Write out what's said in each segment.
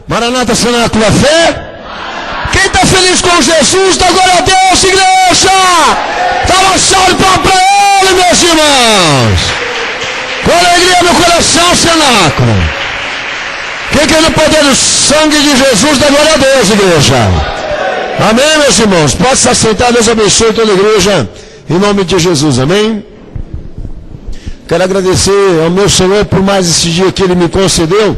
Maranata, Cenáculo da Fé. Quem está feliz com Jesus, dá glória a Deus, igreja. Dá uma salva de palmas para Ele, meus irmãos. Com alegria no coração, Cenáculo. Quem quer no poder do sangue de Jesus, dá glória a Deus, igreja. Amém, meus irmãos. Pode se assentar, Deus abençoe toda a igreja. Em nome de Jesus, amém. Quero agradecer ao meu Senhor por mais esse dia que Ele me concedeu,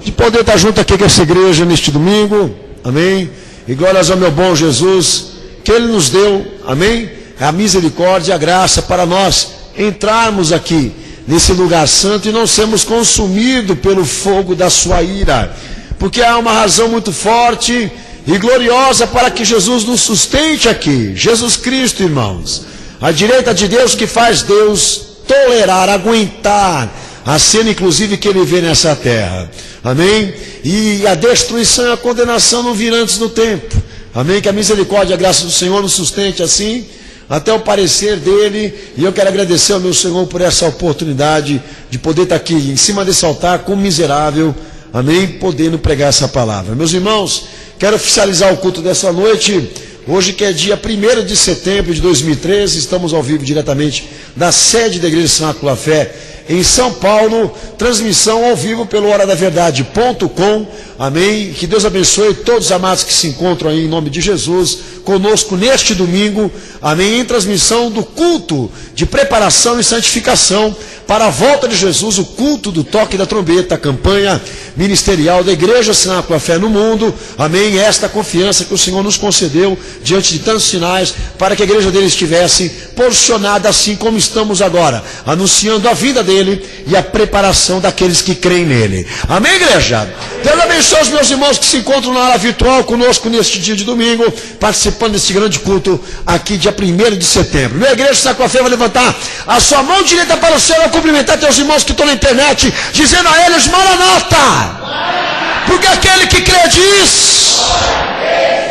de poder estar junto aqui com essa igreja neste domingo, amém. E glórias ao meu bom Jesus, que Ele nos deu, amém, a misericórdia e a graça para nós entrarmos aqui nesse lugar santo e não sermos consumidos pelo fogo da sua ira, porque há uma razão muito forte e gloriosa para que Jesus nos sustente aqui. Jesus Cristo, irmãos, a direita de Deus, que faz Deus tolerar, aguentar a cena inclusive que Ele vê nessa terra, amém. E a destruição e a condenação não virão antes do tempo, amém. Que a misericórdia e a graça do Senhor nos sustente assim até o parecer dele. E eu quero agradecer ao meu Senhor por essa oportunidade de poder estar aqui em cima desse altar como miserável, amém, podendo pregar essa palavra. Meus irmãos, quero oficializar o culto dessa noite. Hoje, que é dia 1º de setembro de 2013, estamos ao vivo diretamente da sede da Igreja Cenáculo da Fé em São Paulo, transmissão ao vivo pelo horadaverdade.com, amém. Que Deus abençoe todos os amados que se encontram aí em nome de Jesus, conosco neste domingo, amém, em transmissão do culto de preparação e santificação para a volta de Jesus, o culto do toque da trombeta, a campanha ministerial da Igreja Cenáculo da Fé no mundo, amém. Esta confiança que o Senhor nos concedeu diante de tantos sinais, para que a igreja dele estivesse posicionada assim como estamos agora, anunciando a vida dele e a preparação daqueles que creem nele, amém, igreja. Deus abençoe os meus irmãos que se encontram na área virtual conosco neste dia de domingo, participando desse grande culto aqui dia 1º de setembro. Minha igreja Cenáculo da Fé vai levantar a sua mão direita para o céu e cumprimentar teus irmãos que estão na internet, dizendo a eles: Maranata, porque aquele que crê diz,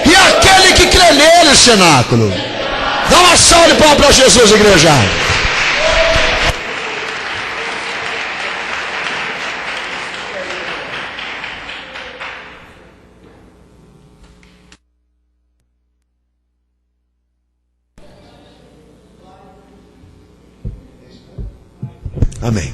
e aquele que crê nele, Cenáculo. Dá uma salva de palmas para Jesus, igreja. Amém.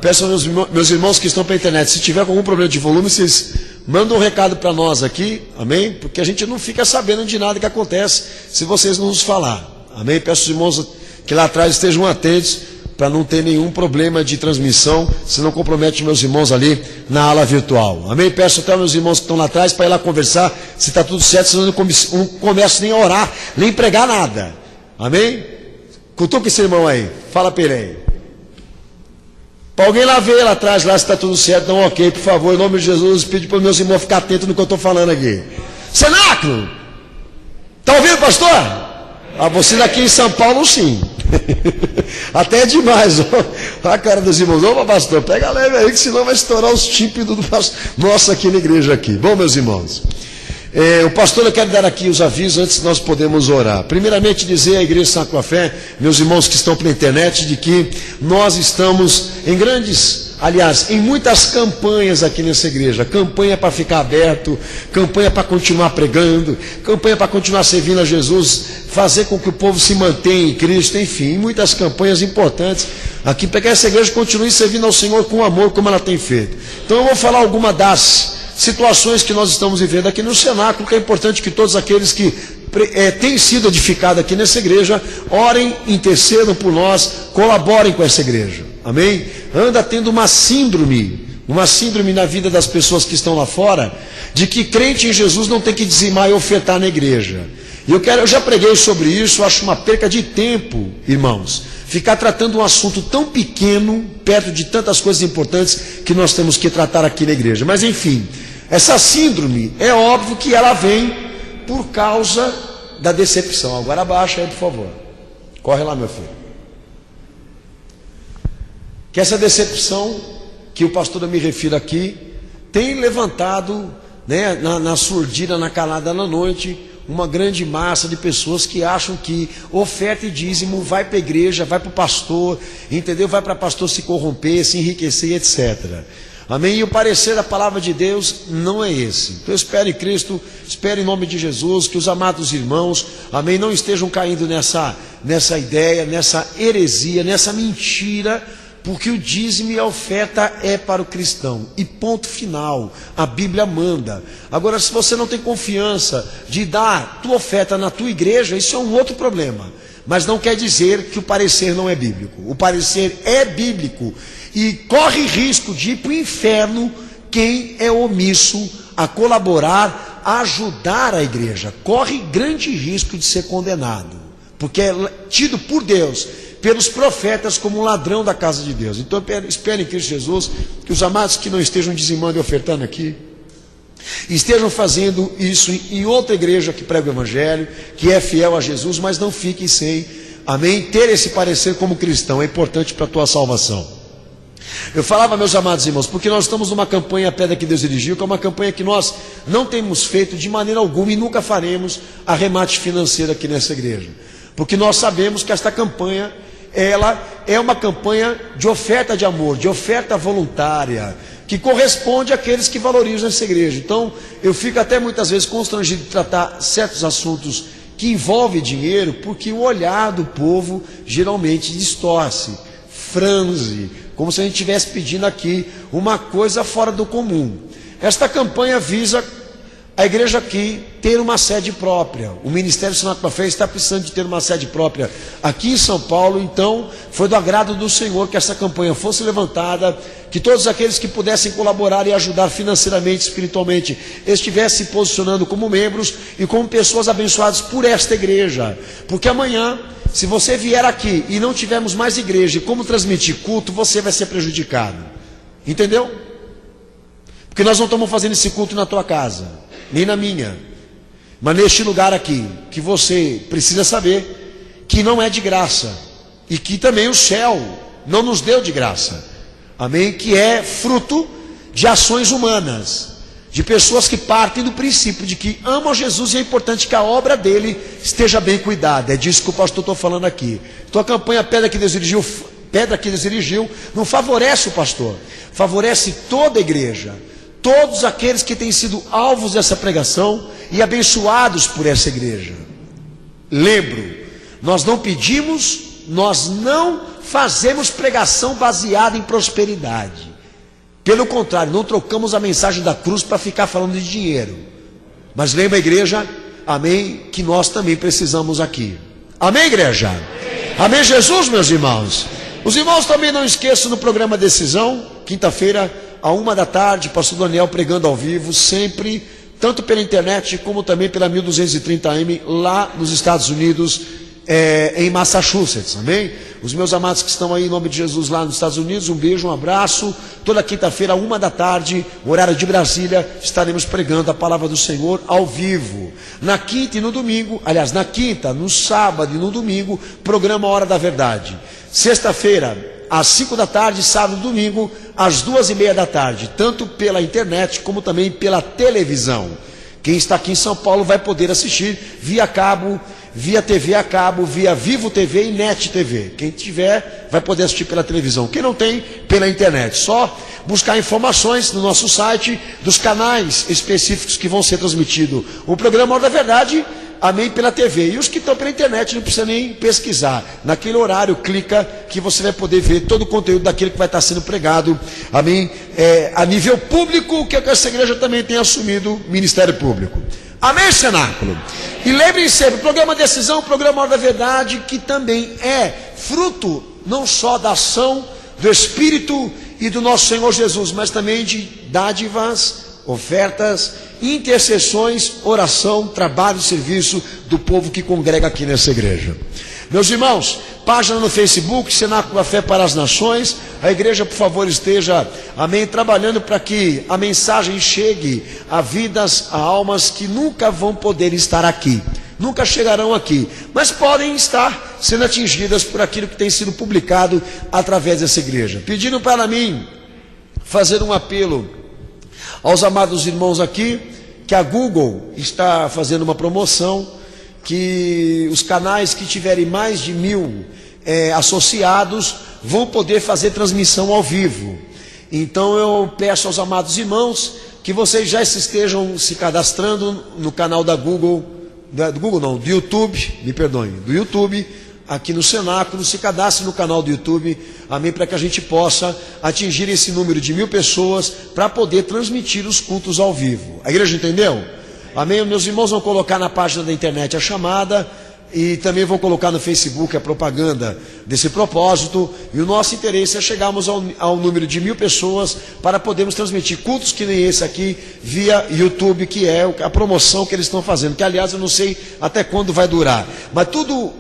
Peço aos meus irmãos que estão pela internet, se tiver algum problema de volume, vocês mandam um recado para nós aqui, amém? Porque a gente não fica sabendo de nada que acontece se vocês não nos falar, amém? Peço aos irmãos que lá atrás estejam atentos para não ter nenhum problema de transmissão, se não compromete meus irmãos ali na ala virtual, amém? Peço até aos meus irmãos que estão lá atrás para ir lá conversar se está tudo certo, senão eu não começo nem a orar, nem pregar nada, amém? Cutuca esse irmão aí, fala para ele aí. Para alguém lá ver lá atrás, lá se está tudo certo, então ok, por favor, em nome de Jesus, pede para os meus irmãos ficar atentos no que eu estou falando aqui. Cenáculo! Está ouvindo, pastor? Ah, vocês aqui em São Paulo, sim. Até é demais, ó. A cara dos irmãos, opa, pastor, pega leve aí, que senão vai estourar os tímpanos do nosso aqui na igreja aqui. Bom, meus irmãos, o pastor, eu quero dar aqui os avisos antes de nós podermos orar. Primeiramente dizer à Igreja Cenáculo da Fé, meus irmãos que estão pela internet, de que nós estamos em em muitas campanhas aqui nessa igreja. Campanha para ficar aberto, campanha para continuar pregando, campanha para continuar servindo a Jesus, fazer com que o povo se mantenha em Cristo, enfim, muitas campanhas importantes aqui para que essa igreja continue servindo ao Senhor com amor, como ela tem feito. Então eu vou falar alguma das situações que nós estamos vivendo aqui no Cenáculo, que é importante que todos aqueles que têm sido edificados aqui nessa igreja, orem, intercedam por nós, colaborem com essa igreja, amém? Anda tendo uma síndrome na vida das pessoas que estão lá fora, de que crente em Jesus não tem que dizimar e ofertar na igreja. E eu já preguei sobre isso, eu acho uma perca de tempo, irmãos, ficar tratando um assunto tão pequeno, perto de tantas coisas importantes que nós temos que tratar aqui na igreja. Mas enfim, essa síndrome, é óbvio que ela vem por causa da decepção. Agora abaixa aí, por favor. Corre lá, meu filho. Que essa decepção, que o pastor eu me refiro aqui, tem levantado, né, na surdina, na calada na noite, uma grande massa de pessoas que acham que oferta e dízimo vai para a igreja, vai para o pastor, entendeu? Vai para pastor se corromper, se enriquecer, etc. Amém? E o parecer da palavra de Deus não é esse. Então eu espero em Cristo, espero em nome de Jesus, que os amados irmãos, amém, não estejam caindo nessa ideia, nessa heresia, nessa mentira, porque o dízimo e a oferta é para o cristão. E ponto final, a Bíblia manda. Agora, se você não tem confiança de dar tua oferta na tua igreja, isso é um outro problema. Mas não quer dizer que o parecer não é bíblico. O parecer é bíblico. E corre risco de ir para o inferno quem é omisso a colaborar, a ajudar a igreja. Corre grande risco de ser condenado, porque é tido por Deus, pelos profetas, como um ladrão da casa de Deus. Então espero em Cristo Jesus que os amados que não estejam dizimando e ofertando aqui, estejam fazendo isso em outra igreja que prega o Evangelho, que é fiel a Jesus, mas não fiquem sem, amém, ter esse parecer como cristão. É importante para a tua salvação. Eu falava, meus amados irmãos, porque nós estamos numa campanha Pedra que Deus Dirigiu, que é uma campanha que nós não temos feito de maneira alguma e nunca faremos arremate financeiro aqui nessa igreja, porque nós sabemos que esta campanha, ela é uma campanha de oferta de amor, de oferta voluntária, que corresponde àqueles que valorizam essa igreja. Então eu fico até muitas vezes constrangido de tratar certos assuntos que envolvem dinheiro, porque o olhar do povo geralmente distorce, franze, como se a gente estivesse pedindo aqui uma coisa fora do comum. Esta campanha visa a igreja aqui ter uma sede própria. O Ministério Sinal da Fé está precisando de ter uma sede própria aqui em São Paulo. Então foi do agrado do Senhor que essa campanha fosse levantada, que todos aqueles que pudessem colaborar e ajudar financeiramente, espiritualmente, estivessem se posicionando como membros e como pessoas abençoadas por esta igreja. Porque amanhã, se você vier aqui e não tivermos mais igreja e como transmitir culto, você vai ser prejudicado. Entendeu? Porque nós não estamos fazendo esse culto na tua casa, nem na minha, mas neste lugar aqui, que você precisa saber que não é de graça, e que também o céu não nos deu de graça. Amém? Que é fruto de ações humanas, de pessoas que partem do princípio de que amam Jesus e é importante que a obra dele esteja bem cuidada. É disso que o pastor está falando aqui. Então a campanha Pedra que Deus Dirigiu não favorece o pastor, favorece toda a igreja, todos aqueles que têm sido alvos dessa pregação e abençoados por essa igreja. Lembro, nós não pedimos, nós não fazemos pregação baseada em prosperidade. Pelo contrário, não trocamos a mensagem da cruz para ficar falando de dinheiro. Mas lembra, igreja, amém, que nós também precisamos aqui. Amém, igreja? Amém, Jesus, meus irmãos. Os irmãos também não esqueçam no programa Decisão, quinta-feira, à 13h, pastor Daniel pregando ao vivo, sempre, tanto pela internet como também pela 1230M, lá nos Estados Unidos, em Massachusetts, amém? Os meus amados que estão aí em nome de Jesus lá nos Estados Unidos, um beijo, um abraço. Toda quinta-feira, à 13h, horário de Brasília, estaremos pregando a palavra do Senhor ao vivo. Na quinta e no domingo, aliás, na quinta, no sábado e no domingo, programa Hora da Verdade. Sexta-feira, às 17h, sábado e domingo, às 14h30, tanto pela internet como também pela televisão. Quem está aqui em São Paulo vai poder assistir via cabo, via TV a cabo, via Vivo TV e Net TV. Quem tiver vai poder assistir pela televisão. Quem não tem, pela internet. Só buscar informações no nosso site dos canais específicos que vão ser transmitidos. O programa Hora da Verdade, amém, pela TV. E os que estão pela internet não precisa nem pesquisar. Naquele horário, clica que você vai poder ver todo o conteúdo daquilo que vai estar sendo pregado. Amém? A nível público, que essa igreja também tem assumido Ministério Público. Amém, cenáculo? E lembrem sempre, o programa Decisão, o programa Hora da Verdade, que também é fruto não só da ação do Espírito e do nosso Senhor Jesus, mas também de dádivas, ofertas, intercessões, oração, trabalho e serviço do povo que congrega aqui nessa igreja. Meus irmãos, página no Facebook, Cenáculo da Fé para as Nações. A igreja, por favor, esteja, amém, trabalhando para que a mensagem chegue a vidas, a almas que nunca vão poder estar aqui, nunca chegarão aqui, mas podem estar sendo atingidas por aquilo que tem sido publicado através dessa igreja. Pedindo para mim fazer um apelo aos amados irmãos aqui, que a Google está fazendo uma promoção, que os canais que tiverem mais de 1000 associados vão poder fazer transmissão ao vivo. Então eu peço aos amados irmãos que vocês já estejam se cadastrando no canal da Google, do YouTube, me perdoem, do YouTube, aqui no Cenáculo. Se cadastre no canal do YouTube, amém, para que a gente possa atingir esse número de 1000 pessoas para poder transmitir os cultos ao vivo. A igreja entendeu? Amém? Meus irmãos vão colocar na página da internet a chamada e também vão colocar no Facebook a propaganda desse propósito. E o nosso interesse é chegarmos ao número de 1000 pessoas para podermos transmitir cultos que nem esse aqui via YouTube, que é a promoção que eles estão fazendo, que aliás eu não sei até quando vai durar, mas todo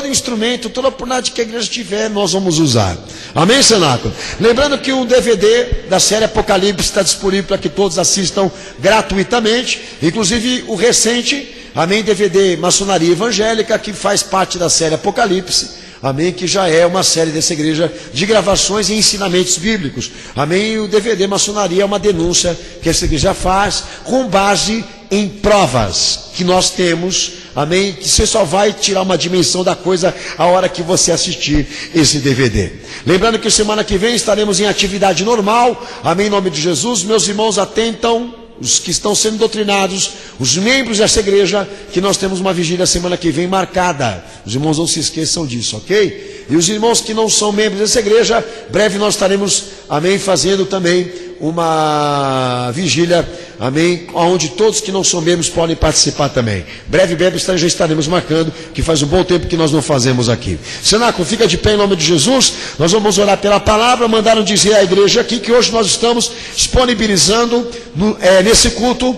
instrumento, toda oportunidade que a igreja tiver, nós vamos usar. Amém, Cenáculo? Lembrando que o DVD da série Apocalipse está disponível para que todos assistam gratuitamente, inclusive o recente, amém, DVD Maçonaria Evangélica, que faz parte da série Apocalipse, amém, que já é uma série dessa igreja de gravações e ensinamentos bíblicos. Amém, e o DVD Maçonaria é uma denúncia que essa igreja faz com base em provas que nós temos, amém, que você só vai tirar uma dimensão da coisa a hora que você assistir esse DVD. Lembrando que semana que vem estaremos em atividade normal, amém, em nome de Jesus. Meus irmãos, atentam, os que estão sendo doutrinados, os membros dessa igreja, que nós temos uma vigília semana que vem marcada. Os irmãos não se esqueçam disso, ok? E os irmãos que não são membros dessa igreja, breve nós estaremos, amém, fazendo também uma vigília, amém, onde todos que não são membros podem participar também. Breve já estaremos marcando, que faz um bom tempo que nós não fazemos aqui. Cenáculo, fica de pé em nome de Jesus. Nós vamos orar pela palavra. Mandaram dizer à igreja aqui que hoje nós estamos disponibilizando nesse culto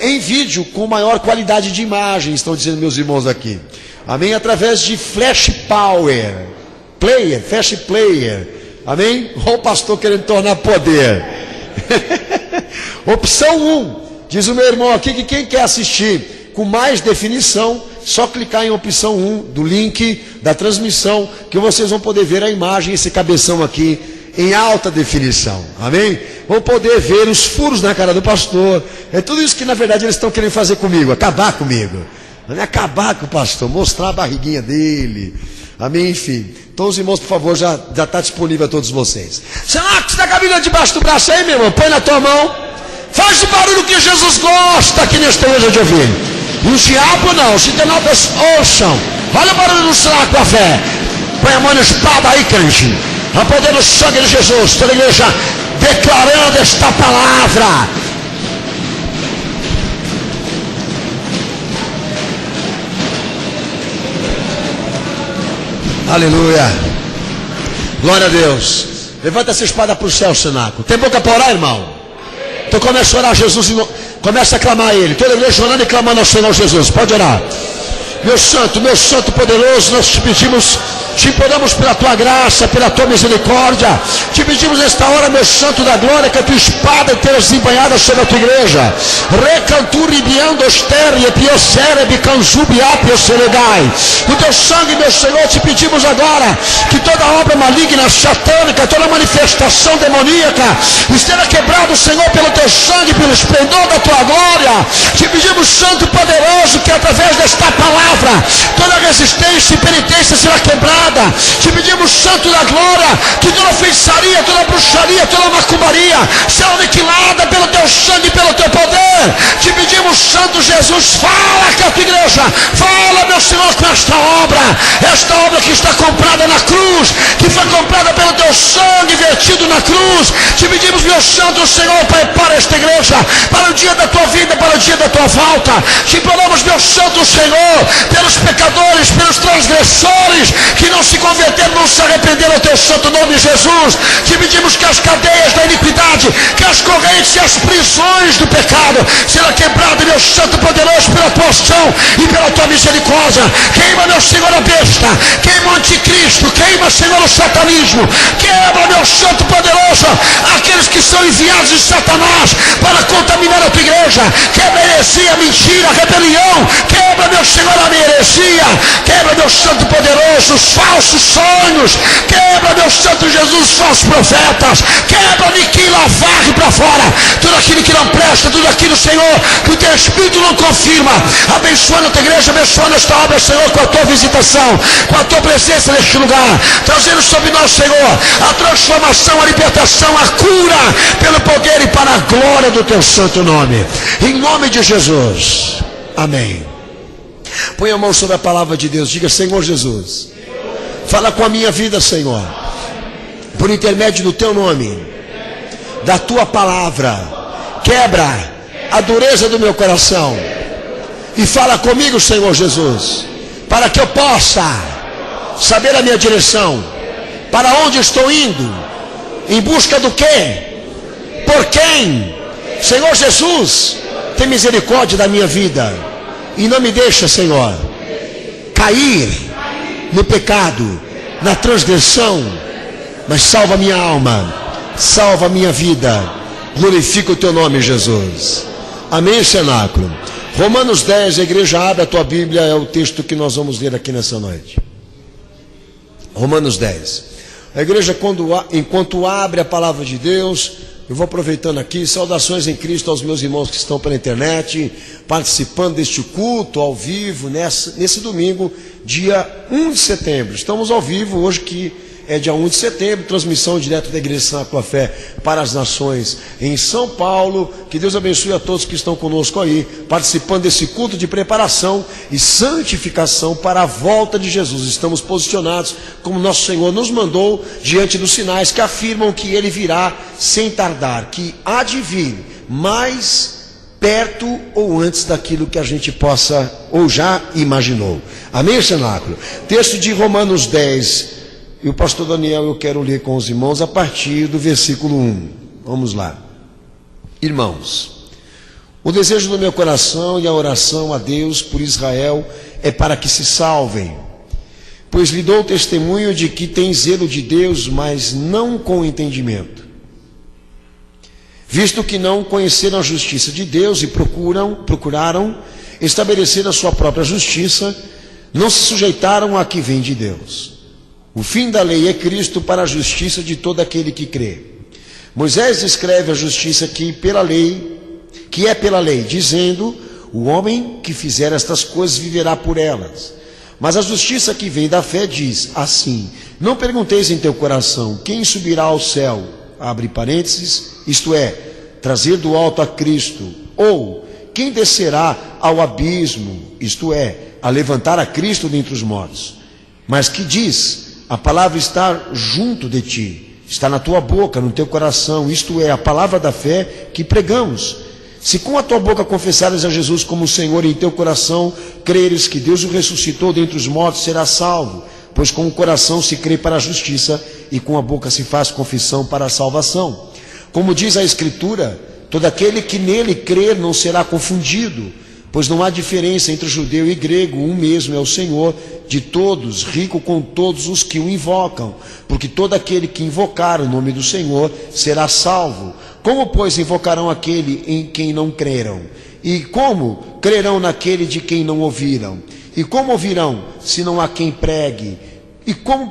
em vídeo com maior qualidade de imagem, estão dizendo meus irmãos aqui, amém, através de Flash Player, amém. Olha o pastor querendo tornar poder. Opção 1, diz o meu irmão aqui, que quem quer assistir com mais definição, só clicar em opção 1 do link da transmissão, que vocês vão poder ver a imagem, esse cabeção aqui em alta definição, amém? Vão poder ver os furos na cara do pastor. É tudo isso que na verdade eles estão querendo fazer comigo, acabar comigo, acabar com o pastor, mostrar a barriguinha dele, amém, enfim. Então os irmãos, por favor, já está disponível a todos vocês. Será que está com a Bíblia debaixo do braço aí, meu irmão? Põe na tua mão. Faz o barulho que Jesus gosta aqui nesta igreja de ouvir. E o diabo não, os internautas ouçam. Olha o barulho do celular com a fé. Põe a mão na espada aí, crente. A poder do sangue de Jesus. Toda a igreja declarando esta palavra. Aleluia. Glória a Deus. Levanta essa espada para o céu, Cenáculo. Tem boca para orar, irmão? Então começa a orar Jesus, começa a clamar a Ele. Toda a igreja orando e clamando ao Senhor Jesus. Pode orar. Meu santo poderoso, nós te pedimos, te imploramos pela tua graça, pela tua misericórdia. Te pedimos nesta hora, meu santo da glória, que a tua espada esteja desembanhada sobre a tua igreja. Recanturibiando osteria, piocere, bicanzubiapio seregai. No teu sangue, meu Senhor, te pedimos agora que toda obra maligna, satânica, toda manifestação demoníaca esteja quebrado, Senhor, pelo teu sangue, pelo esplendor da tua glória. Te pedimos, santo poderoso, que através desta palavra toda resistência e penitência será quebrada. Te pedimos, santo da glória, que toda feitiçaria, toda bruxaria, toda macumbaria será aniquilada pelo teu sangue e pelo teu poder. Te pedimos, santo Jesus, fala com a tua igreja, fala, meu Senhor, com esta obra que está comprada na cruz, que foi comprada pelo teu sangue vertido na cruz. Te pedimos, meu santo Senhor, Pai, para esta igreja, para o dia da tua vida, para o dia da tua volta. Te imploramos, meu santo Senhor, pelos pecadores, pelos transgressores que não se converteram, não se arrependeram ao teu santo nome, Jesus. Te pedimos que as cadeias da iniquidade, que as correntes e as prisões do pecado serão quebradas, meu santo poderoso, pela tua ação e pela tua misericórdia. Queima, meu Senhor, a besta, queima o anticristo, queima, Senhor, o satanismo, quebra, meu santo poderoso, aqueles que são enviados de Satanás para contaminar a tua igreja. Quebra a heresia, a mentira, a rebelião, quebra, meu Senhor, a heresia, quebra, meu Deus Santo Poderoso, os falsos sonhos. Quebra, Deus Santo Jesus, os falsos profetas. Quebra, aniquila, varre para fora tudo aquilo que não presta, tudo aquilo, Senhor, que o teu Espírito não confirma. Abençoa a tua igreja, abençoa esta obra, Senhor, com a tua visitação, com a tua presença neste lugar, trazendo sobre nós, Senhor, a transformação, a libertação, a cura, pelo poder e para a glória do teu santo nome, em nome de Jesus, amém. Põe a mão sobre a palavra de Deus, diga: Senhor Jesus, fala com a minha vida, Senhor, por intermédio do teu nome, da tua palavra. Quebra a dureza do meu coração e fala comigo, Senhor Jesus, para que eu possa saber a minha direção, para onde estou indo, em busca do quê, por quem. Senhor Jesus, tem misericórdia da minha vida e não me deixa, Senhor, cair no pecado, na transgressão, mas salva minha alma, salva minha vida. Glorifica o teu nome, Jesus. Amém, cenáculo. Romanos 10, a igreja abre a tua Bíblia, é o texto que nós vamos ler aqui nessa noite. Romanos 10. A igreja, enquanto abre a palavra de Deus, eu vou aproveitando aqui, saudações em Cristo aos meus irmãos que estão pela internet, participando deste culto ao vivo, nesse domingo, dia 1 de setembro. Estamos ao vivo hoje, que é dia 1 de setembro, transmissão direto da Igreja Santa com a Fé para as nações em São Paulo. Que Deus abençoe a todos que estão conosco aí, participando desse culto de preparação e santificação para a volta de Jesus. Estamos posicionados como nosso Senhor nos mandou, diante dos sinais que afirmam que Ele virá sem tardar, que há de vir mais perto ou antes daquilo que a gente possa ou já imaginou. Amém, cenáculo? Texto de Romanos 10. E o pastor Daniel, eu quero ler com os irmãos a partir do versículo 1. Vamos lá. Irmãos, o desejo do meu coração e a oração a Deus por Israel é para que se salvem, pois lhe dou testemunho de que tem zelo de Deus, mas não com entendimento. Visto que não conheceram a justiça de Deus e procuraram estabelecer a sua própria justiça, não se sujeitaram à que vem de Deus. O fim da lei é Cristo para a justiça de todo aquele que crê. Moisés escreve a justiça que é pela lei, dizendo: o homem que fizer estas coisas viverá por elas. Mas a justiça que vem da fé diz assim: não pergunteis em teu coração, quem subirá ao céu, abre parênteses, isto é, trazer do alto a Cristo, ou quem descerá ao abismo, isto é, a levantar a Cristo dentre os mortos. Mas que diz: a palavra está junto de ti, está na tua boca, no teu coração, isto é, a palavra da fé que pregamos. Se com a tua boca confessares a Jesus como Senhor e em teu coração creres que Deus o ressuscitou dentre os mortos, serás salvo. Pois com o coração se crê para a justiça e com a boca se faz confissão para a salvação. Como diz a Escritura, todo aquele que nele crer não será confundido, pois não há diferença entre judeu e grego, um mesmo é o Senhor de todos, rico com todos os que o invocam, porque todo aquele que invocar o nome do Senhor será salvo. Como, pois, invocarão aquele em quem não creram? E como crerão naquele de quem não ouviram? E como ouvirão, se não há quem pregue? E como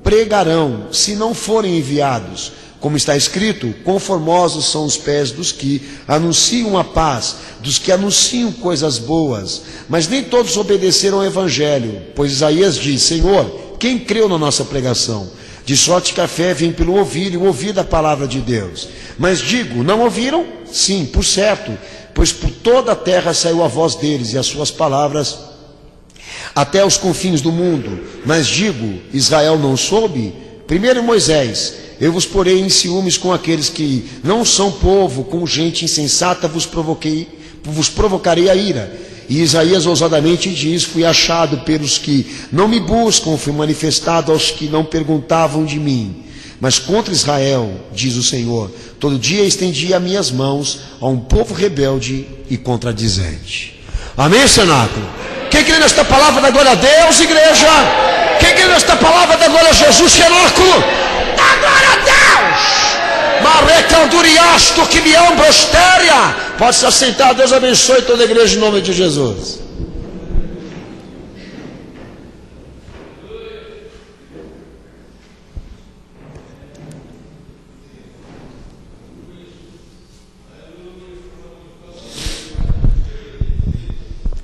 pregarão, se não forem enviados? Como está escrito: conformosos são os pés dos que anunciam a paz, dos que anunciam coisas boas. Mas nem todos obedeceram ao Evangelho, pois Isaías diz: Senhor, quem creu na nossa pregação? De sorte que a fé vem pelo ouvir, e o ouvir da palavra de Deus. Mas digo, não ouviram? Sim, por certo, pois por toda a terra saiu a voz deles, e as suas palavras até os confins do mundo. Mas digo, Israel não soube? Primeiro Moisés: eu vos porei em ciúmes com aqueles que não são povo, com gente insensata vos provocarei a ira. E Isaías ousadamente diz: fui achado pelos que não me buscam, fui manifestado aos que não perguntavam de mim. Mas contra Israel, diz o Senhor, todo dia estendi as minhas mãos a um povo rebelde e contradizente. Amém, cenáculo? Quem crê nesta palavra da glória a Deus, igreja? Quem crê nesta palavra da glória a Jesus, cenáculo? Da glória a Deus! Marecanduriasto que me ambrosteria. Pode se assentar, Deus abençoe toda a igreja em nome de Jesus.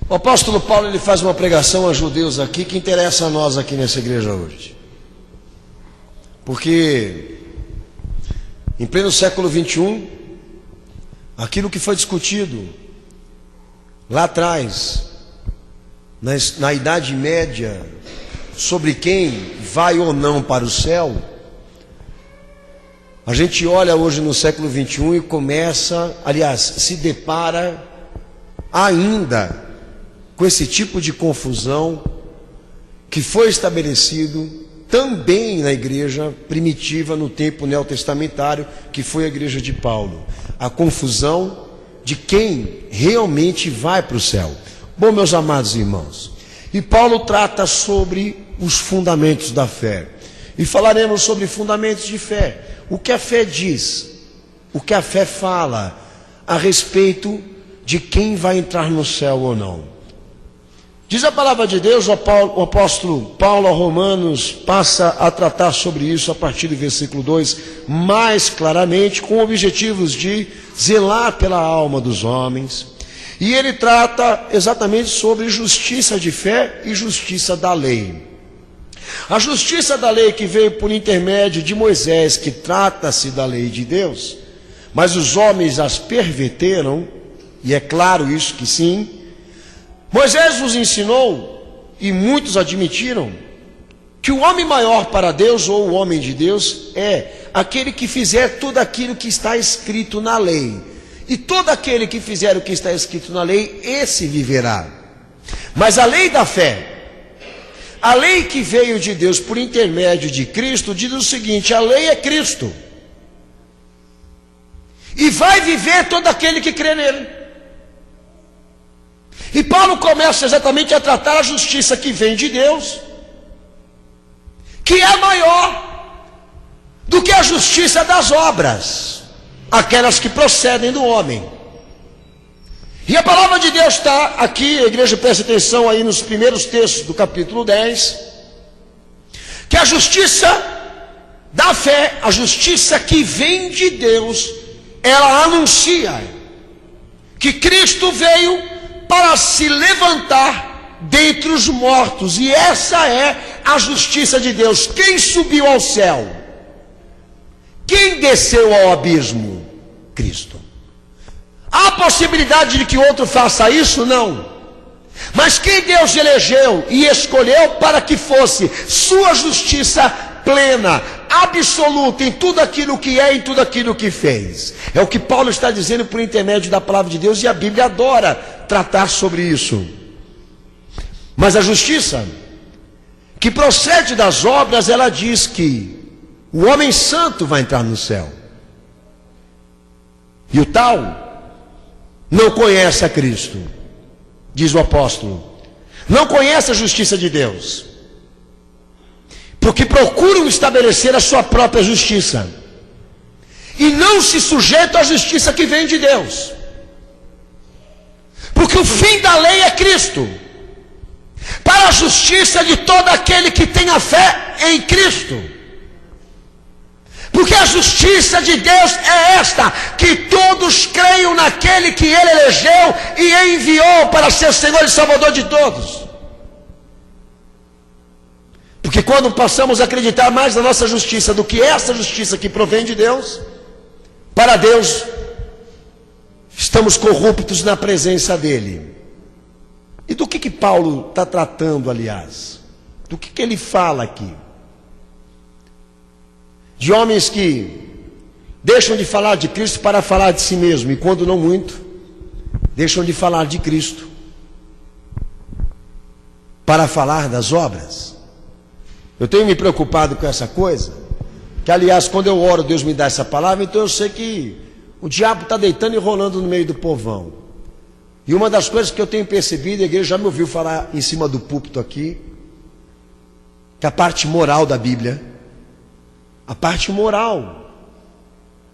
O apóstolo Paulo, ele faz uma pregação a judeus aqui que interessa a nós aqui nessa igreja hoje. Porque em pleno século 21, aquilo que foi discutido lá atrás, na Idade Média, sobre quem vai ou não para o céu, a gente olha hoje no século 21 e começa, aliás, se depara ainda com esse tipo de confusão que foi estabelecido também na igreja primitiva no tempo neotestamentário, que foi a igreja de Paulo. A confusão de quem realmente vai para o céu. Bom, meus amados irmãos, e Paulo trata sobre os fundamentos da fé. E falaremos sobre fundamentos de fé. O que a fé diz, o que a fé fala a respeito de quem vai entrar no céu ou não. Diz a palavra de Deus, o apóstolo Paulo a Romanos passa a tratar sobre isso a partir do versículo 2, mais claramente, com objetivos de zelar pela alma dos homens. E ele trata exatamente sobre justiça de fé e justiça da lei. A justiça da lei que veio por intermédio de Moisés, que trata-se da lei de Deus, mas os homens as perverteram, e é claro isso que sim. Moisés nos ensinou, e muitos admitiram, que o homem maior para Deus, ou o homem de Deus, é aquele que fizer tudo aquilo que está escrito na lei. E todo aquele que fizer o que está escrito na lei, esse viverá. Mas a lei da fé, a lei que veio de Deus por intermédio de Cristo, diz o seguinte: a lei é Cristo. E vai viver todo aquele que crê nele. E Paulo começa exatamente a tratar a justiça que vem de Deus, que é maior do que a justiça das obras, aquelas que procedem do homem. E a palavra de Deus está aqui, a igreja presta atenção aí nos primeiros textos do capítulo 10, que a justiça da fé, a justiça que vem de Deus, ela anuncia que Cristo veio para se levantar dentre os mortos, e essa é a justiça de Deus. Quem subiu ao céu? Quem desceu ao abismo? Cristo. Há possibilidade de que outro faça isso? Não. Mas quem Deus elegeu e escolheu para que fosse sua justiça plena, absoluta, em tudo aquilo que é, em tudo aquilo que fez. É o que Paulo está dizendo por intermédio da palavra de Deus, e a Bíblia adora tratar sobre isso. Mas a justiça que procede das obras, ela diz que o homem santo vai entrar no céu. E o tal não conhece a Cristo, diz o apóstolo. Não conhece a justiça de Deus, porque procuram estabelecer a sua própria justiça, e não se sujeitam à justiça que vem de Deus. Porque o fim da lei é Cristo, para a justiça de todo aquele que tem a fé em Cristo. Porque a justiça de Deus é esta: que todos creiam naquele que Ele elegeu e enviou para ser Senhor e Salvador de todos. Porque quando passamos a acreditar mais na nossa justiça do que essa justiça que provém de Deus, para Deus, estamos corruptos na presença dEle. E do que Paulo está tratando, aliás? Do que ele fala aqui? De homens que deixam de falar de Cristo para falar de si mesmo, e quando não muito, deixam de falar de Cristo para falar das obras. Eu tenho me preocupado com essa coisa, que aliás, quando eu oro, Deus me dá essa palavra, então eu sei que o diabo está deitando e rolando no meio do povão. E uma das coisas que eu tenho percebido, a igreja já me ouviu falar em cima do púlpito aqui, que a parte moral da Bíblia, a parte moral,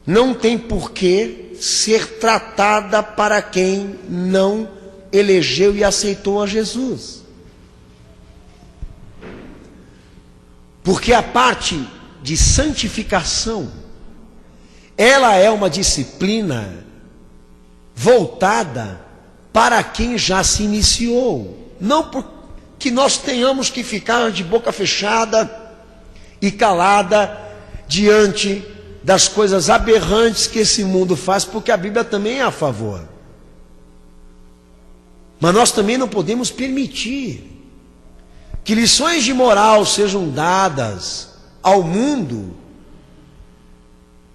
não tem por que ser tratada para quem não elegeu e aceitou a Jesus. Porque a parte de santificação, ela é uma disciplina voltada para quem já se iniciou. Não porque nós tenhamos que ficar de boca fechada e calada diante das coisas aberrantes que esse mundo faz, porque a Bíblia também é a favor. Mas nós também não podemos permitir que lições de moral sejam dadas ao mundo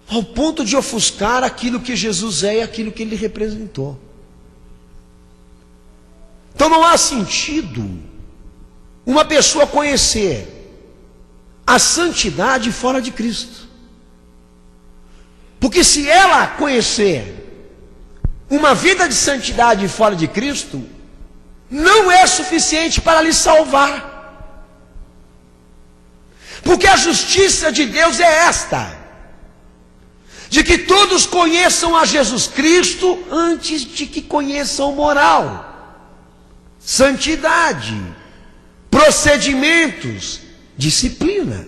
ao ponto de ofuscar aquilo que Jesus é e aquilo que ele representou. Então não há sentido uma pessoa conhecer a santidade fora de Cristo. Porque se ela conhecer uma vida de santidade fora de Cristo, não é suficiente para lhe salvar. Porque a justiça de Deus é esta: de que todos conheçam a Jesus Cristo antes de que conheçam moral, santidade, procedimentos, disciplina.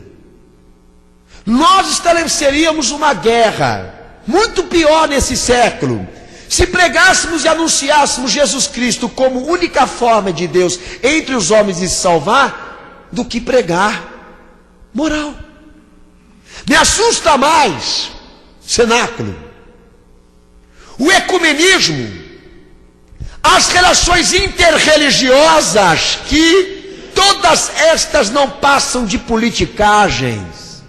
Nós estabeleceríamos uma guerra muito pior nesse século se pregássemos e anunciássemos Jesus Cristo como única forma de Deus entre os homens de se salvar, do que pregar moral. Me assusta mais, cenáculo, o ecumenismo, as relações interreligiosas, que todas estas não passam de politicagens.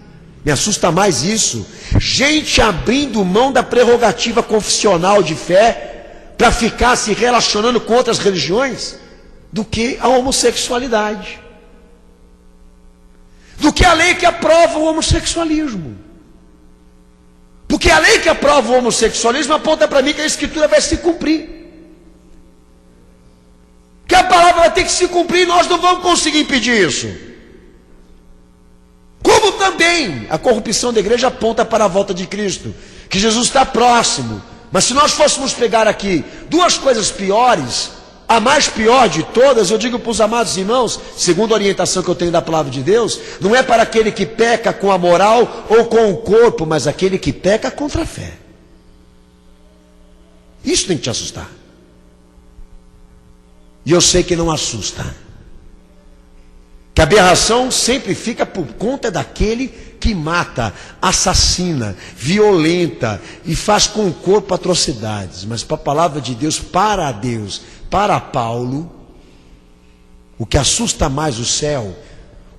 Me assusta mais isso, gente abrindo mão da prerrogativa confessional de fé para ficar se relacionando com outras religiões, do que a homossexualidade, do que a lei que aprova o homossexualismo. Porque a lei que aprova o homossexualismo aponta para mim que a Escritura vai se cumprir, que a palavra vai ter que se cumprir, e nós não vamos conseguir impedir isso. Como também a corrupção da igreja aponta para a volta de Cristo, que Jesus está próximo. Mas se nós fôssemos pegar aqui duas coisas piores, a mais pior de todas, eu digo para os amados irmãos, segundo a orientação que eu tenho da palavra de Deus, não é para aquele que peca com a moral ou com o corpo, mas aquele que peca contra a fé. Isso tem que te assustar. E eu sei que não assusta. Que a aberração sempre fica por conta daquele que mata, assassina, violenta e faz com o corpo atrocidades. Mas para a palavra de Deus, para Paulo, o que assusta mais o céu,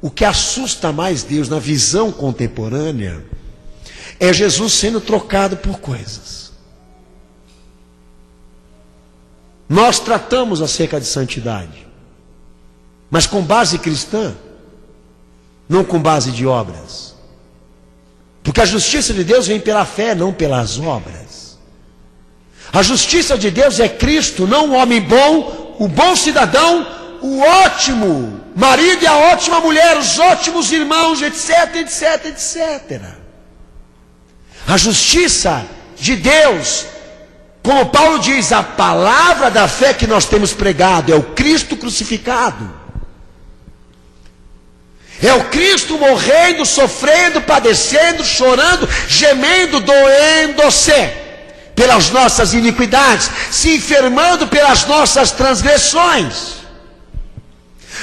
o que assusta mais Deus na visão contemporânea, é Jesus sendo trocado por coisas. Nós tratamos acerca de santidade, mas com base cristã, não com base de obras. Porque a justiça de Deus vem pela fé, não pelas obras. A justiça de Deus é Cristo, não o homem bom, o bom cidadão, o ótimo marido e a ótima mulher, os ótimos irmãos, etc, etc, etc. A justiça de Deus, como Paulo diz, a palavra da fé que nós temos pregado é o Cristo crucificado. É o Cristo morrendo, sofrendo, padecendo, chorando, gemendo, doendo-se pelas nossas iniquidades, se enfermando pelas nossas transgressões.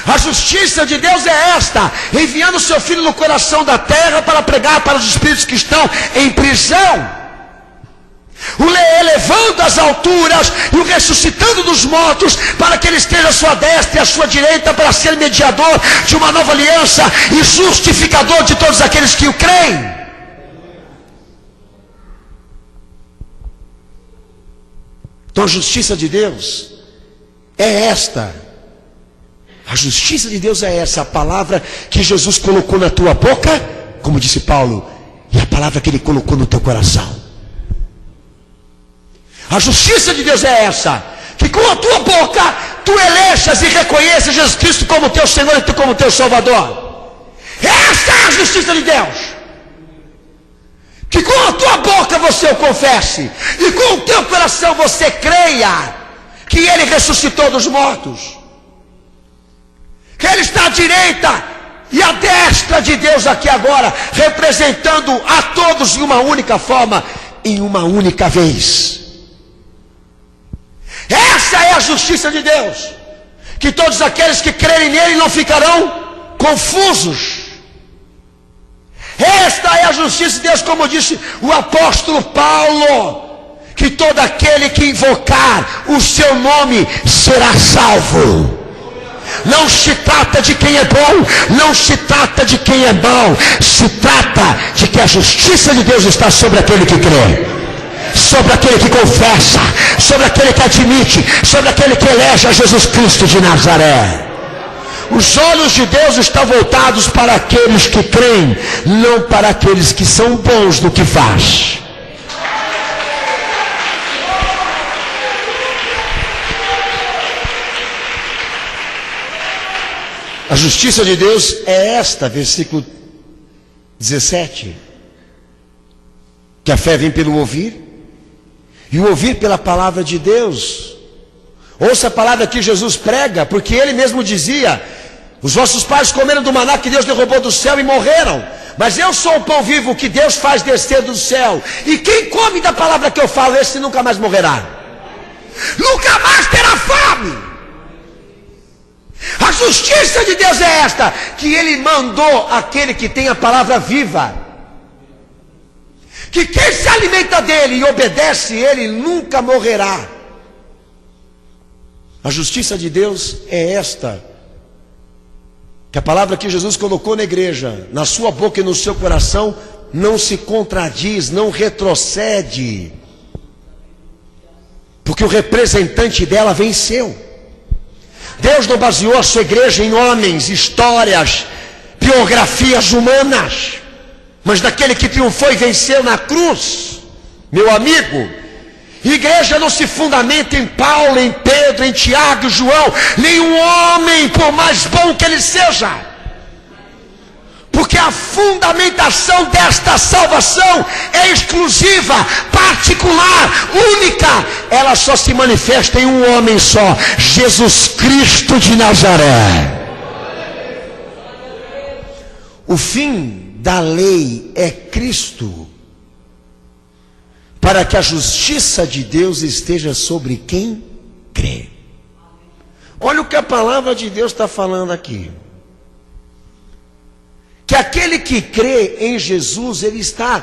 A justiça de Deus é esta: enviando o seu Filho no coração da terra para pregar para os espíritos que estão em prisão, o elevando às alturas e o ressuscitando dos mortos, para que ele esteja à sua destra e à sua direita, para ser mediador de uma nova aliança e justificador de todos aqueles que o creem. Então a justiça de Deus é esta. A justiça de Deus é essa, a palavra que Jesus colocou na tua boca, como disse Paulo, e a palavra que ele colocou no teu coração. A justiça de Deus é essa, que com a tua boca tu elejas e reconheças Jesus Cristo como teu Senhor e como teu Salvador. Essa é a justiça de Deus. Que com a tua boca você o confesse e com o teu coração você creia que Ele ressuscitou dos mortos, que Ele está à direita e à destra de Deus aqui agora, representando a todos em uma única forma, em uma única vez. Essa é a justiça de Deus, que todos aqueles que crerem nele não ficarão confusos. Esta é a justiça de Deus, como disse o apóstolo Paulo, que todo aquele que invocar o seu nome será salvo. Não se trata de quem é bom, não se trata de quem é mau, se trata de que a justiça de Deus está sobre aquele que crê, sobre aquele que confessa, sobre aquele que admite, sobre aquele que elege a Jesus Cristo de Nazaré. Os olhos de Deus estão voltados para aqueles que creem, não para aqueles que são bons no que faz. A justiça de Deus é esta, versículo 17. Que a fé vem pelo ouvir, e o ouvir pela palavra de Deus. Ouça a palavra que Jesus prega, porque ele mesmo dizia: os vossos pais comeram do maná que Deus derrubou do céu e morreram, mas eu sou o pão vivo que Deus faz descer do céu, e quem come da palavra que eu falo, esse nunca mais morrerá, nunca mais terá fome. A justiça de Deus é esta, que ele mandou aquele que tem a palavra viva, que quem se alimenta dele e obedece ele nunca morrerá. A justiça de Deus é esta, que a palavra que Jesus colocou na igreja, na sua boca e no seu coração, não se contradiz, não retrocede, porque o representante dela venceu. Deus não baseou a sua igreja em homens, histórias, biografias humanas, mas daquele que triunfou e venceu na cruz. Meu amigo, igreja não se fundamenta em Paulo, em Pedro, em Tiago, em João, nenhum homem, por mais bom que ele seja, porque a fundamentação desta salvação é exclusiva, particular, única. Ela só se manifesta em um homem só, Jesus Cristo de Nazaré. O fim da lei é Cristo, para que a justiça de Deus esteja sobre quem crê. Olha o que a palavra de Deus está falando aqui. Que aquele que crê em Jesus, ele está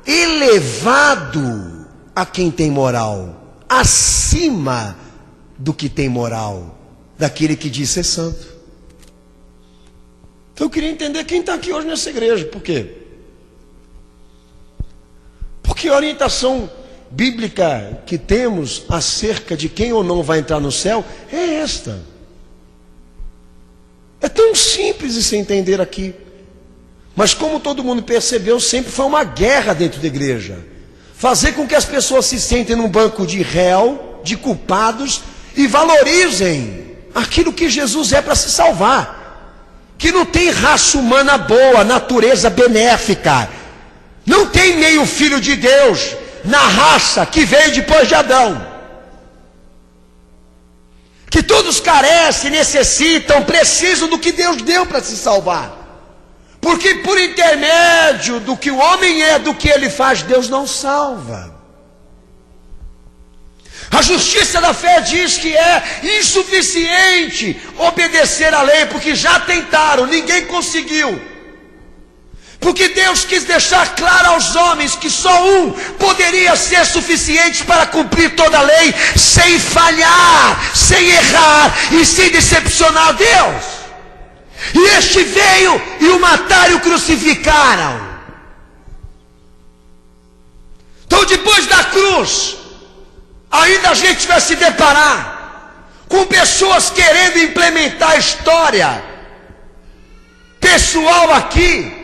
elevado a quem tem moral, acima do que tem moral, daquele que diz ser santo. Então eu queria entender quem está aqui hoje nessa igreja. Por quê? Porque a orientação bíblica que temos acerca de quem ou não vai entrar no céu é esta. É tão simples de se entender aqui. Mas como todo mundo percebeu, sempre foi uma guerra dentro da igreja. Fazer com que as pessoas se sentem num banco de réu, de culpados, e valorizem aquilo que Jesus é para se salvar. Que não tem raça humana boa, natureza benéfica. Não tem meio filho de Deus na raça que veio depois de Adão. Que todos carecem, necessitam, precisam do que Deus deu para se salvar. Porque por intermédio do que o homem é, do que ele faz, Deus não salva. A justiça da fé diz que é insuficiente obedecer à lei, porque já tentaram, ninguém conseguiu. Porque Deus quis deixar claro aos homens que só um poderia ser suficiente para cumprir toda a lei, sem falhar, sem errar e sem decepcionar a Deus. E este veio e o mataram e o crucificaram. Então depois da cruz, ainda a gente vai se deparar com pessoas querendo implementar a história pessoal aqui,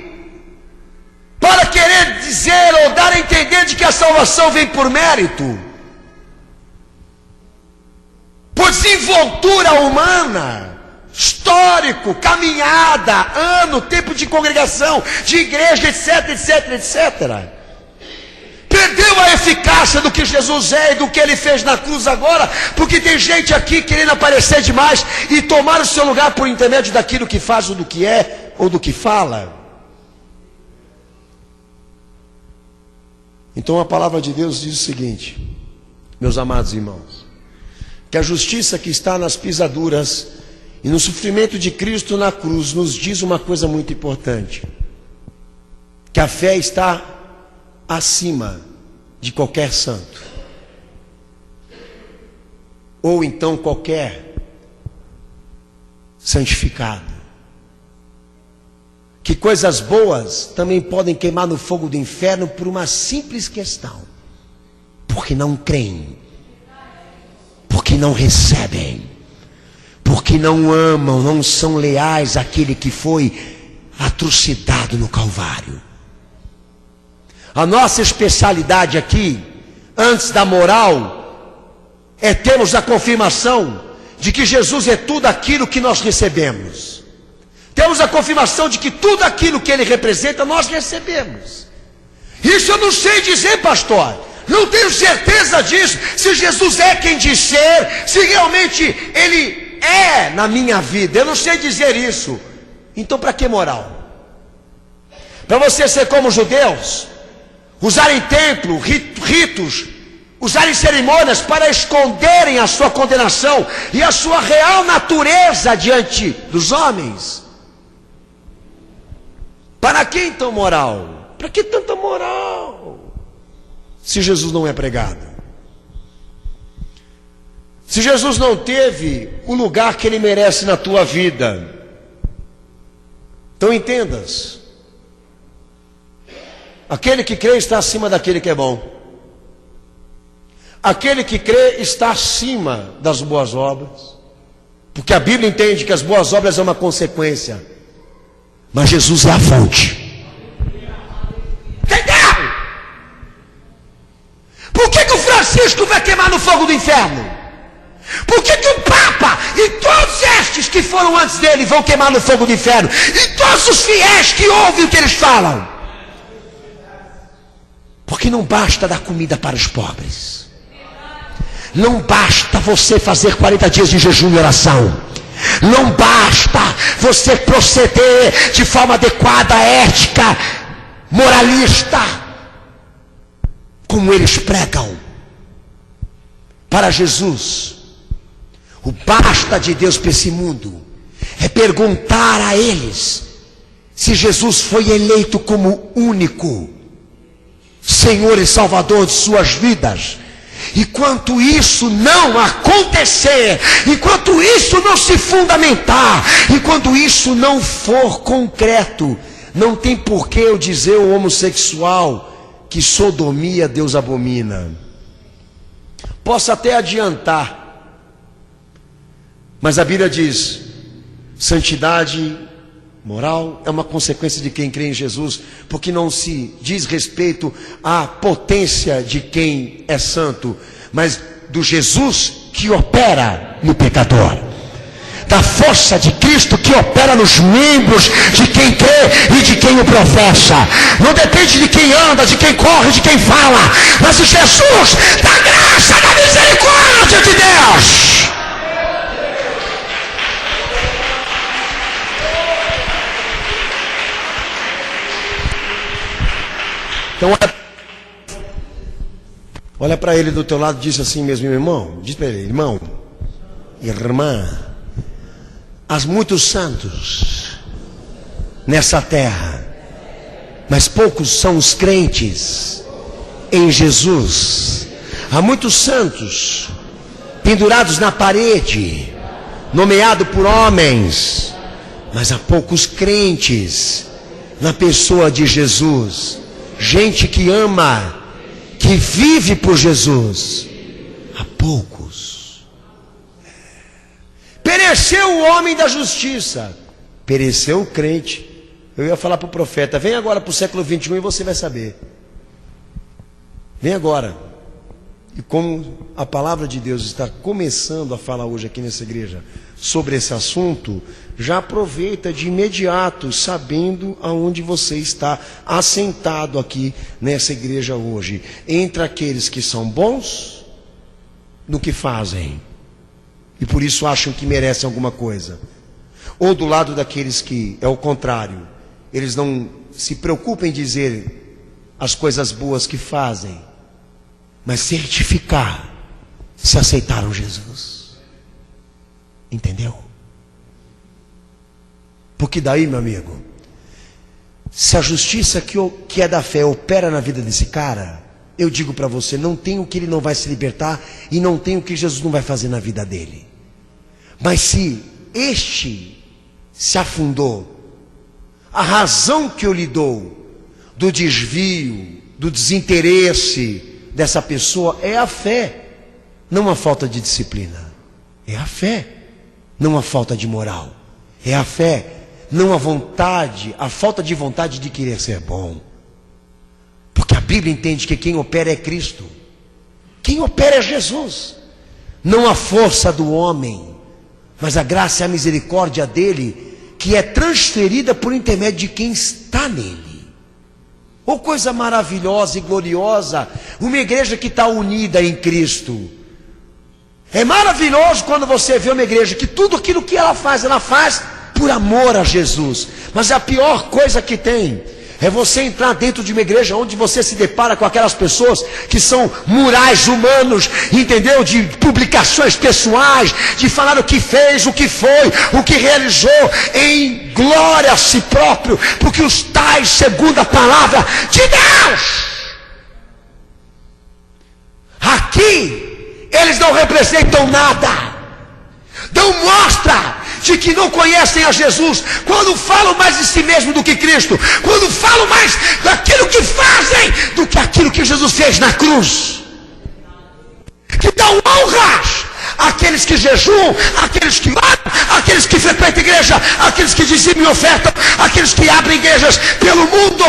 para querer dizer ou dar a entender de que a salvação vem por mérito, por desenvoltura humana, histórico, caminhada, ano, tempo de congregação, de igreja, etc, etc, etc. Perdeu a eficácia do que Jesus é e do que ele fez na cruz agora, porque tem gente aqui querendo aparecer demais e tomar o seu lugar por intermédio daquilo que faz ou do que é ou do que fala. Então a palavra de Deus diz o seguinte, meus amados irmãos: que a justiça que está nas pisaduras e no sofrimento de Cristo na cruz nos diz uma coisa muito importante: que a fé está acima de qualquer santo, ou então qualquer santificado. Que coisas boas também podem queimar no fogo do inferno por uma simples questão: porque não creem, porque não recebem, porque não amam, não são leais àquele que foi atrocidado no Calvário. A nossa especialidade aqui, antes da moral, é termos a confirmação de que Jesus é tudo aquilo que nós recebemos. Temos a confirmação de que tudo aquilo que Ele representa, nós recebemos. Isso eu não sei dizer, pastor. Não tenho certeza disso. Se Jesus é quem diz ser, se realmente Ele é na minha vida, eu não sei dizer isso. Então para que moral? Para você ser como os judeus, usarem templo, ritos, usarem cerimônias para esconderem a sua condenação e a sua real natureza diante dos homens? Para que então moral? Para que tanta moral? Se Jesus não é pregado, se Jesus não teve o lugar que Ele merece na tua vida, então entendas: aquele que crê está acima daquele que é bom. Aquele que crê está acima das boas obras, porque a Bíblia entende que as boas obras é uma consequência, mas Jesus é a fonte. Entendeu? Por que o Francisco vai queimar no fogo do inferno? Por que o Papa e todos estes que foram antes dele vão queimar no fogo do inferno? E todos os fiéis que ouvem o que eles falam? Porque não basta dar comida para os pobres. Não basta você fazer 40 dias de jejum e oração. Não basta você proceder de forma adequada, ética, moralista, como eles pregam. Para Jesus, o basta de Deus para esse mundo é perguntar a eles se Jesus foi eleito como único Senhor e Salvador de suas vidas. Enquanto isso não acontecer, enquanto isso não se fundamentar, enquanto isso não for concreto, não tem por que eu dizer ao homossexual que sodomia Deus abomina. Posso até adiantar, mas a Bíblia diz: santidade moral é uma consequência de quem crê em Jesus, porque não se diz respeito à potência de quem é santo, mas do Jesus que opera no pecador, da força de Cristo que opera nos membros de quem crê e de quem o professa. Não depende de quem anda, de quem corre, de quem fala, mas de Jesus, da graça, da misericórdia de Deus. Então olha para ele do teu lado e diz assim mesmo: meu irmão, diz para ele: irmão, irmã, há muitos santos nessa terra, mas poucos são os crentes em Jesus. Há muitos santos pendurados na parede, nomeado por homens, mas há poucos crentes na pessoa de Jesus. Gente que ama, que vive por Jesus, há poucos. Pereceu o homem da justiça, pereceu o crente. Eu ia falar para o profeta: vem agora para o século 21 e você vai saber. Vem agora. E como a palavra de Deus está começando a falar hoje aqui nessa igreja sobre esse assunto, já aproveita de imediato, sabendo aonde você está assentado aqui nessa igreja hoje, entre aqueles que são bons no que fazem e por isso acham que merecem alguma coisa, ou do lado daqueles que é o contrário, eles não se preocupam em dizer as coisas boas que fazem, mas certificar se aceitaram Jesus. Entendeu? Porque daí, meu amigo, se a justiça que é da fé opera na vida desse cara, eu digo para você, não tem o que ele não vai se libertar e não tem o que Jesus não vai fazer na vida dele. Mas se este se afundou, a razão que eu lhe dou do desvio, do desinteresse dessa pessoa é a fé, não a falta de disciplina. É a fé, não a falta de moral. É a fé, não a vontade, a falta de vontade de querer ser bom. Porque a Bíblia entende que quem opera é Cristo. Quem opera é Jesus. Não a força do homem, mas a graça e a misericórdia dele, que é transferida por intermédio de quem está nele. Oh, coisa maravilhosa e gloriosa, uma igreja que está unida em Cristo. É maravilhoso quando você vê uma igreja que tudo aquilo que ela faz por amor a Jesus. Mas a pior coisa que tem é você entrar dentro de uma igreja onde você se depara com aquelas pessoas que são murais humanos, entendeu? De publicações pessoais, de falar o que fez, o que foi, o que realizou, em glória a si próprio, porque os tais, segundo a palavra de Deus, aqui, eles não representam nada, dão mostra de que não conhecem a Jesus, quando falam mais de si mesmo do que Cristo, quando falam mais daquilo que fazem do que aquilo que Jesus fez na cruz, que dão honras àqueles que jejuam, àqueles que oram, àqueles que frequentam a igreja, àqueles que dizimam e ofertam, àqueles que abrem igrejas pelo mundo,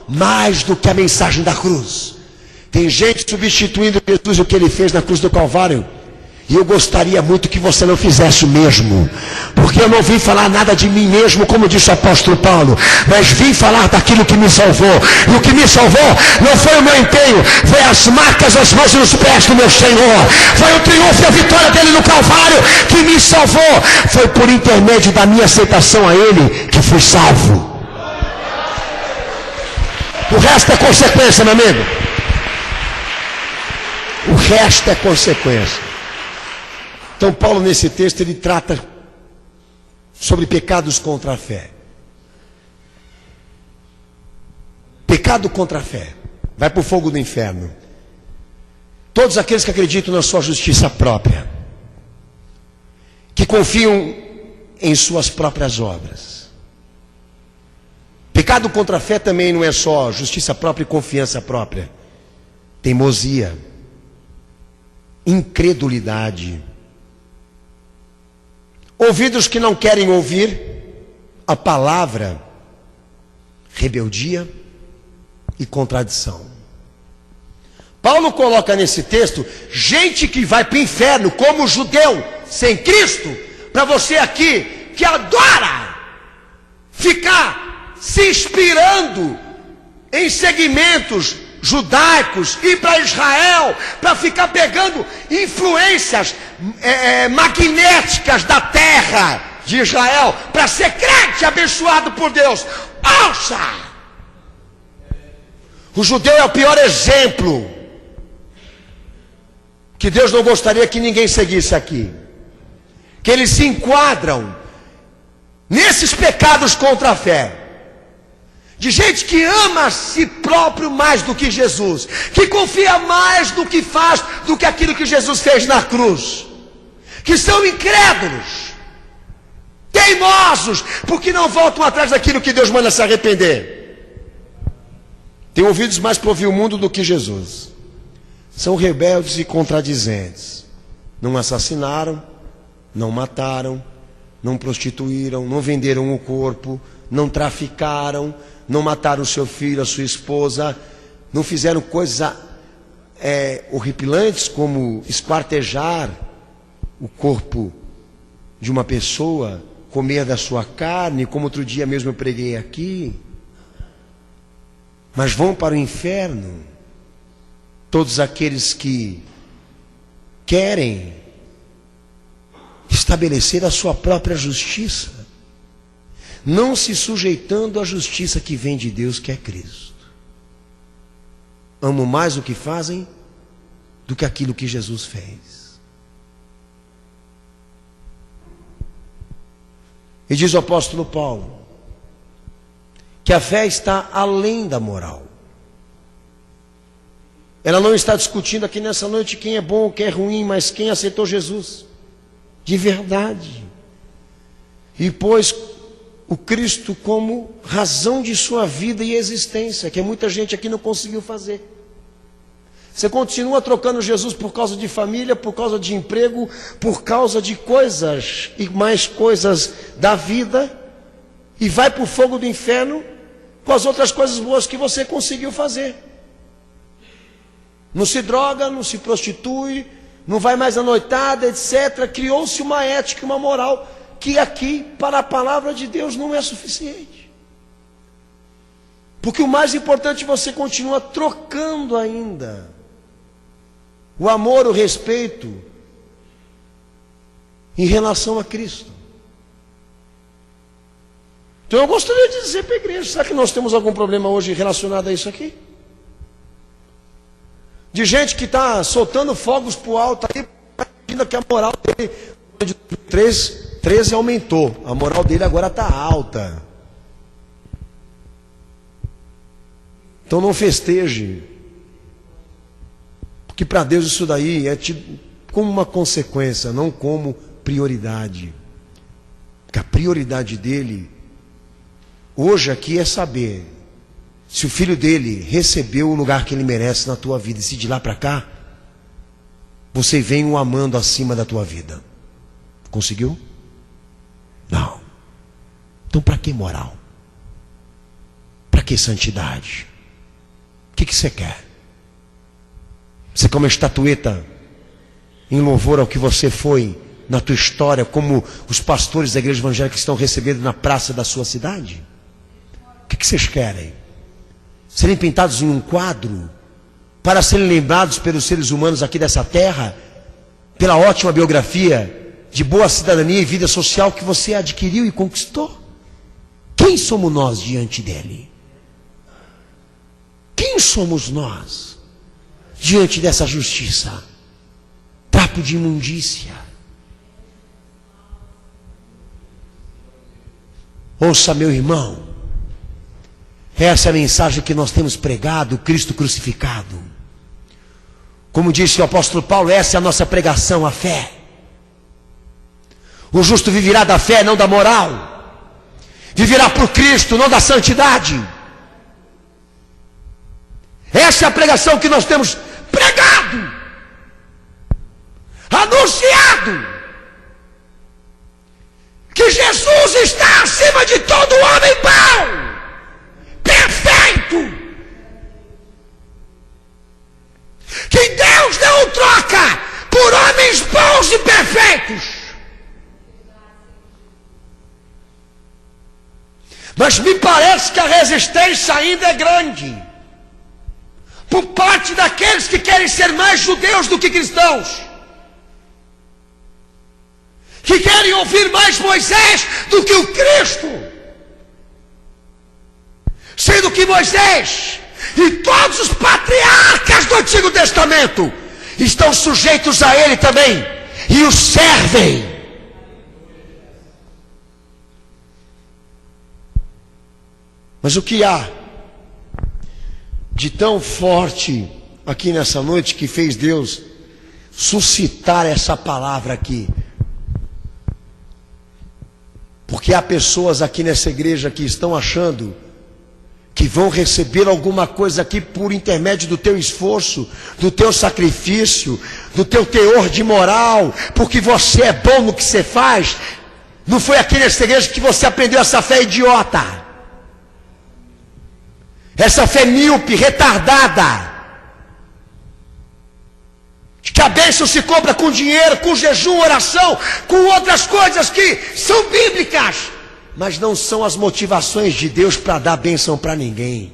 mais do que a mensagem da cruz. Tem gente substituindo Jesus e o que ele fez na cruz do Calvário. E eu gostaria muito que você não fizesse o mesmo, porque eu não vim falar nada de mim mesmo, como disse o apóstolo Paulo, mas vim falar daquilo que me salvou. E o que me salvou não foi o meu empenho, foi as marcas, as mãos e os pés do meu Senhor, foi o triunfo e a vitória dele no Calvário que me salvou. Foi por intermédio da minha aceitação a ele que fui salvo. O resto é consequência, meu amigo. O resto é consequência. Então Paulo, nesse texto, ele trata sobre pecados contra a fé. Pecado contra a fé vai para o fogo do inferno. Todos aqueles que acreditam na sua justiça própria, que confiam em suas próprias obras. Pecado contra a fé também não é só justiça própria e confiança própria. Teimosia, incredulidade, ouvidos que não querem ouvir a palavra, rebeldia e contradição. Paulo coloca nesse texto gente que vai para o inferno como judeu, sem Cristo, para você aqui que adora ficar se inspirando em segmentos judaicos, ir para Israel, para ficar pegando influências magnéticas da terra de Israel, para ser crente abençoado por Deus. Ouça! O judeu é o pior exemplo que Deus não gostaria que ninguém seguisse aqui, que eles se enquadram nesses pecados contra a fé, de gente que ama a si próprio mais do que Jesus, que confia mais no que faz do que aquilo que Jesus fez na cruz, que são incrédulos, teimosos, porque não voltam atrás daquilo que Deus manda se arrepender. Tem ouvidos mais para ouvir o mundo do que Jesus. São rebeldes e contradizentes. Não assassinaram, não mataram, não prostituíram, não venderam o corpo, não traficaram, não mataram o seu filho, a sua esposa, não fizeram coisas horripilantes como esquartejar o corpo de uma pessoa, comer da sua carne, como outro dia mesmo eu preguei aqui. Mas vão para o inferno todos aqueles que querem estabelecer a sua própria justiça, não se sujeitando à justiça que vem de Deus, que é Cristo. Amam mais o que fazem do que aquilo que Jesus fez. E diz o apóstolo Paulo que a fé está além da moral. Ela não está discutindo aqui nessa noite quem é bom ou quem é ruim, mas quem aceitou Jesus de verdade e pôs o Cristo como razão de sua vida e existência, que muita gente aqui não conseguiu fazer. Você continua trocando Jesus por causa de família, por causa de emprego, por causa de coisas e mais coisas da vida, e vai para o fogo do inferno com as outras coisas boas que você conseguiu fazer. Não se droga, não se prostitui, não vai mais à noitada, etc. Criou-se uma ética, uma moral, que aqui, para a palavra de Deus, não é suficiente. Porque o mais importante, você continua trocando ainda o amor, o respeito em relação a Cristo. Então eu gostaria de dizer para a igreja, será que nós temos algum problema hoje relacionado a isso aqui? De gente que está soltando fogos para o alto, aí, imagina que a moral dele, de 13 aumentou, a moral dele agora está alta. Então não festeje, porque para Deus isso daí é tido como uma consequência, não como prioridade. Porque a prioridade dele hoje aqui é saber se o filho dele recebeu o lugar que ele merece na tua vida. E se de lá para cá você vem o amando acima da tua vida. Conseguiu? Não. Então para que moral? Para que santidade? O que você quer? Você quer uma estatueta em louvor ao que você foi na tua história, como os pastores da igreja evangélica estão recebendo na praça da sua cidade? O que vocês querem? Serem pintados em um quadro para serem lembrados pelos seres humanos aqui dessa terra, pela ótima biografia de boa cidadania e vida social que você adquiriu e conquistou? Quem somos nós diante dele? Quem somos nós diante dessa justiça? Trapo de imundícia. Ouça, meu irmão, essa é a mensagem que nós temos pregado, Cristo crucificado. Como disse o apóstolo Paulo, essa é a nossa pregação, a fé. O justo viverá da fé, não da moral. Viverá por Cristo, não da santidade. Essa é a pregação que nós temos pregado, anunciado, que Jesus está acima de todo homem bom, perfeito, que Deus não troca por homens bons e perfeitos. Mas me parece que a resistência ainda é grande por parte daqueles que querem ser mais judeus do que cristãos, que querem ouvir mais Moisés do que o Cristo, sendo que Moisés e todos os patriarcas do Antigo Testamento estão sujeitos a ele também e o servem. Mas o que há de tão forte aqui nessa noite que fez Deus suscitar essa palavra aqui? Porque há pessoas aqui nessa igreja que estão achando que vão receber alguma coisa aqui por intermédio do teu esforço, do teu sacrifício, do teu teor de moral, porque você é bom no que você faz. Não foi aqui nessa igreja que você aprendeu essa fé idiota, essa fé míope, retardada, de que a bênção se compra com dinheiro, com jejum, oração, com outras coisas que são bíblicas, mas não são as motivações de Deus para dar bênção para ninguém.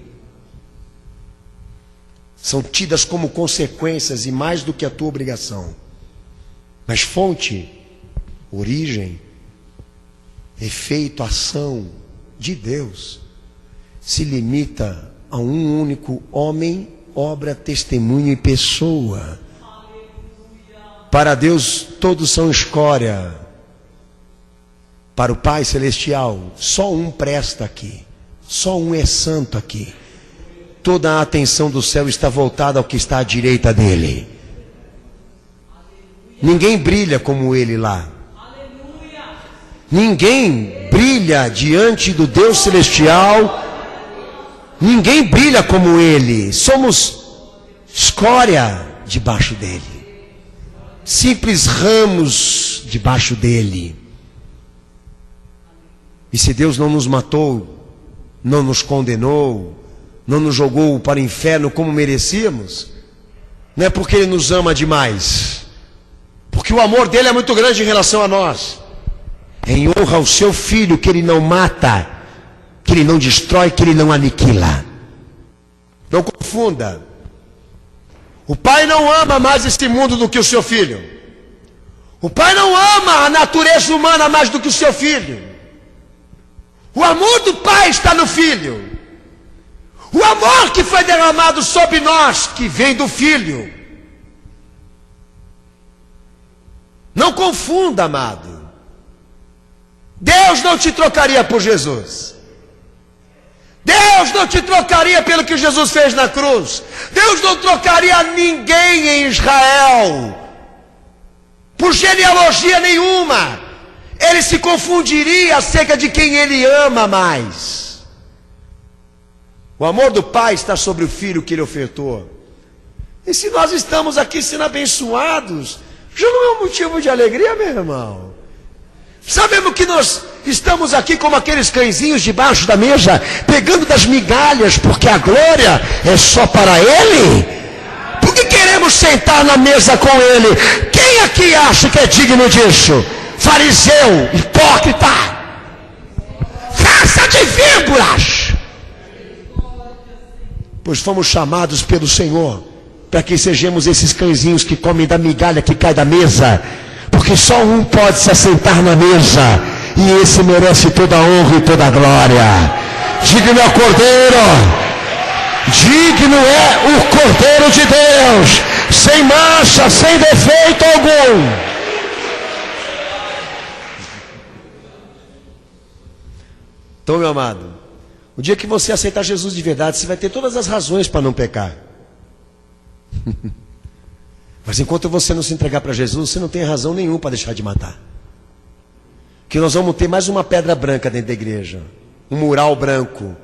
São tidas como consequências e mais do que a tua obrigação. Mas fonte, origem, efeito, ação de Deus se limita a um único homem, obra, testemunho e pessoa. Para Deus todos são escória. Para o Pai Celestial, só um presta aqui. Só um é santo aqui. Toda a atenção do céu está voltada ao que está à direita dele. Ninguém brilha como ele lá. Ninguém brilha diante do Deus Celestial. Ninguém brilha como ele. Somos escória debaixo dele. Simples ramos debaixo dele. E se Deus não nos matou, não nos condenou, não nos jogou para o inferno como merecíamos, não é porque Ele nos ama demais, porque o amor dele é muito grande em relação a nós. É em honra ao seu Filho que Ele não mata, que Ele não destrói, que Ele não aniquila. Não confunda. O Pai não ama mais este mundo do que o seu Filho. O Pai não ama a natureza humana mais do que o seu Filho. O amor do Pai está no Filho. O amor que foi derramado sobre nós, que vem do Filho. Não confunda, amado. Deus não te trocaria por Jesus. Deus não te trocaria pelo que Jesus fez na cruz. Deus não trocaria ninguém em Israel por genealogia nenhuma. Ele se confundiria acerca de quem ele ama mais. O amor do Pai está sobre o Filho que ele ofertou. E se nós estamos aqui sendo abençoados, já não é um motivo de alegria, meu irmão? Sabemos que nós estamos aqui como aqueles cãezinhos debaixo da mesa, pegando das migalhas, porque a glória é só para Ele. Porque queremos sentar na mesa com Ele. Quem aqui acha que é digno disso? Fariseu, hipócrita, raça de víboras. Pois fomos chamados pelo Senhor para que sejamos esses cãezinhos que comem da migalha que cai da mesa, porque só um pode se assentar na mesa, e esse merece toda a honra e toda a glória. Digno é o Cordeiro, digno é o Cordeiro de Deus, sem mancha, sem defeito algum. Então, meu amado, o dia que você aceitar Jesus de verdade, você vai ter todas as razões para não pecar. Mas enquanto você não se entregar para Jesus, você não tem razão nenhuma para deixar de matar. Que nós vamos ter mais uma pedra branca dentro da igreja, um mural branco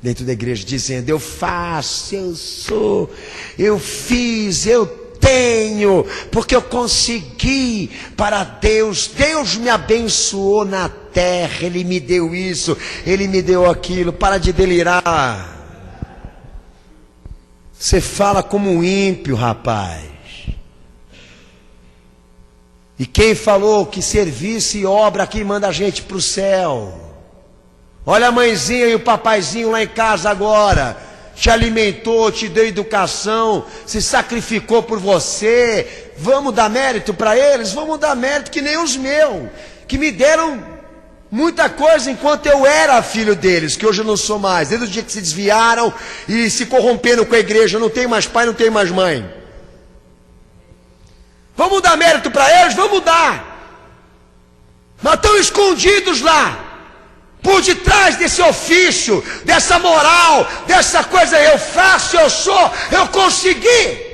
dentro da igreja, dizendo: eu faço, eu sou, eu fiz, eu tenho, porque eu consegui para Deus. Deus me abençoou na terra, Ele me deu isso, Ele me deu aquilo. Para de delirar. Você fala como um ímpio, rapaz. E quem falou que serviço e obra aqui manda a gente para o céu? Olha a mãezinha e o papaizinho lá em casa agora. Te alimentou, te deu educação, se sacrificou por você. Vamos dar mérito para eles? Vamos dar mérito que nem os meus, que me deram muita coisa enquanto eu era filho deles, que hoje eu não sou mais. Desde o dia que se desviaram e se corromperam com a igreja, eu não tenho mais pai, não tenho mais mãe. Vamos dar mérito para eles? Vamos dar. Mas estão escondidos lá, por detrás desse ofício, dessa moral, dessa coisa: eu faço, eu sou, eu consegui.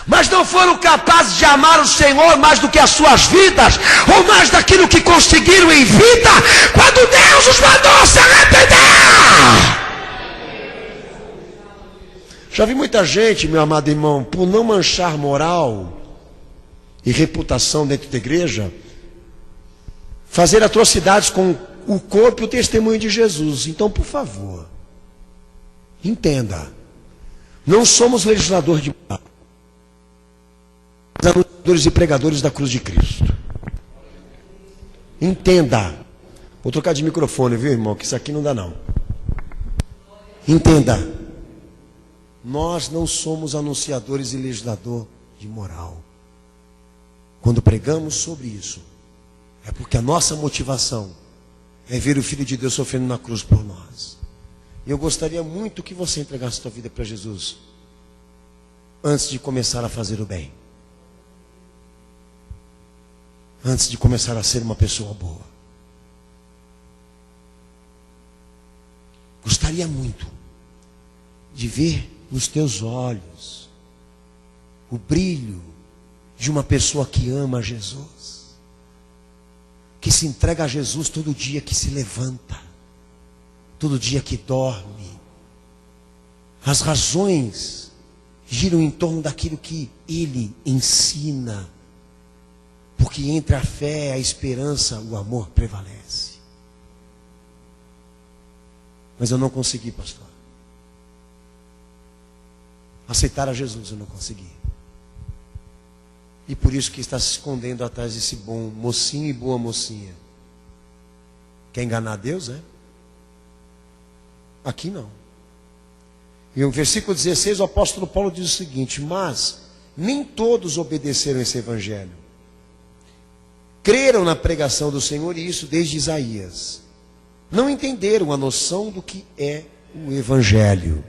Mas não foram capazes de amar o Senhor mais do que as suas vidas, ou mais daquilo que conseguiram em vida, quando Deus os mandou se arrepender. Já vi muita gente, meu amado irmão, por não manchar moral e reputação dentro da igreja, fazer atrocidades com o corpo e o testemunho de Jesus. Então, por favor, entenda: não somos legisladores de moral, mas anunciadores e pregadores da cruz de Cristo. Entenda. Vou trocar de microfone, viu, irmão? Que isso aqui não dá não. Entenda: nós não somos anunciadores e legislador de moral. Quando pregamos sobre isso, é porque a nossa motivação é ver o Filho de Deus sofrendo na cruz por nós. E eu gostaria muito que você entregasse a sua vida para Jesus antes de começar a fazer o bem, antes de começar a ser uma pessoa boa. gostaria muito de ver nos teus olhos o brilho de uma pessoa que ama Jesus, que se entrega a Jesus todo dia que se levanta, todo dia que dorme. As razões giram em torno daquilo que Ele ensina, porque entre a fé, a esperança, o amor prevalece. Mas eu não consegui, pastor. Aceitar a Jesus eu não consegui. E por isso que está se escondendo atrás desse bom mocinho e boa mocinha. Quer enganar Deus, é? Aqui não. E no versículo 16 o apóstolo Paulo diz o seguinte: mas nem todos obedeceram esse evangelho. Creram na pregação do Senhor, e isso desde Isaías. Não entenderam a noção do que é o evangelho.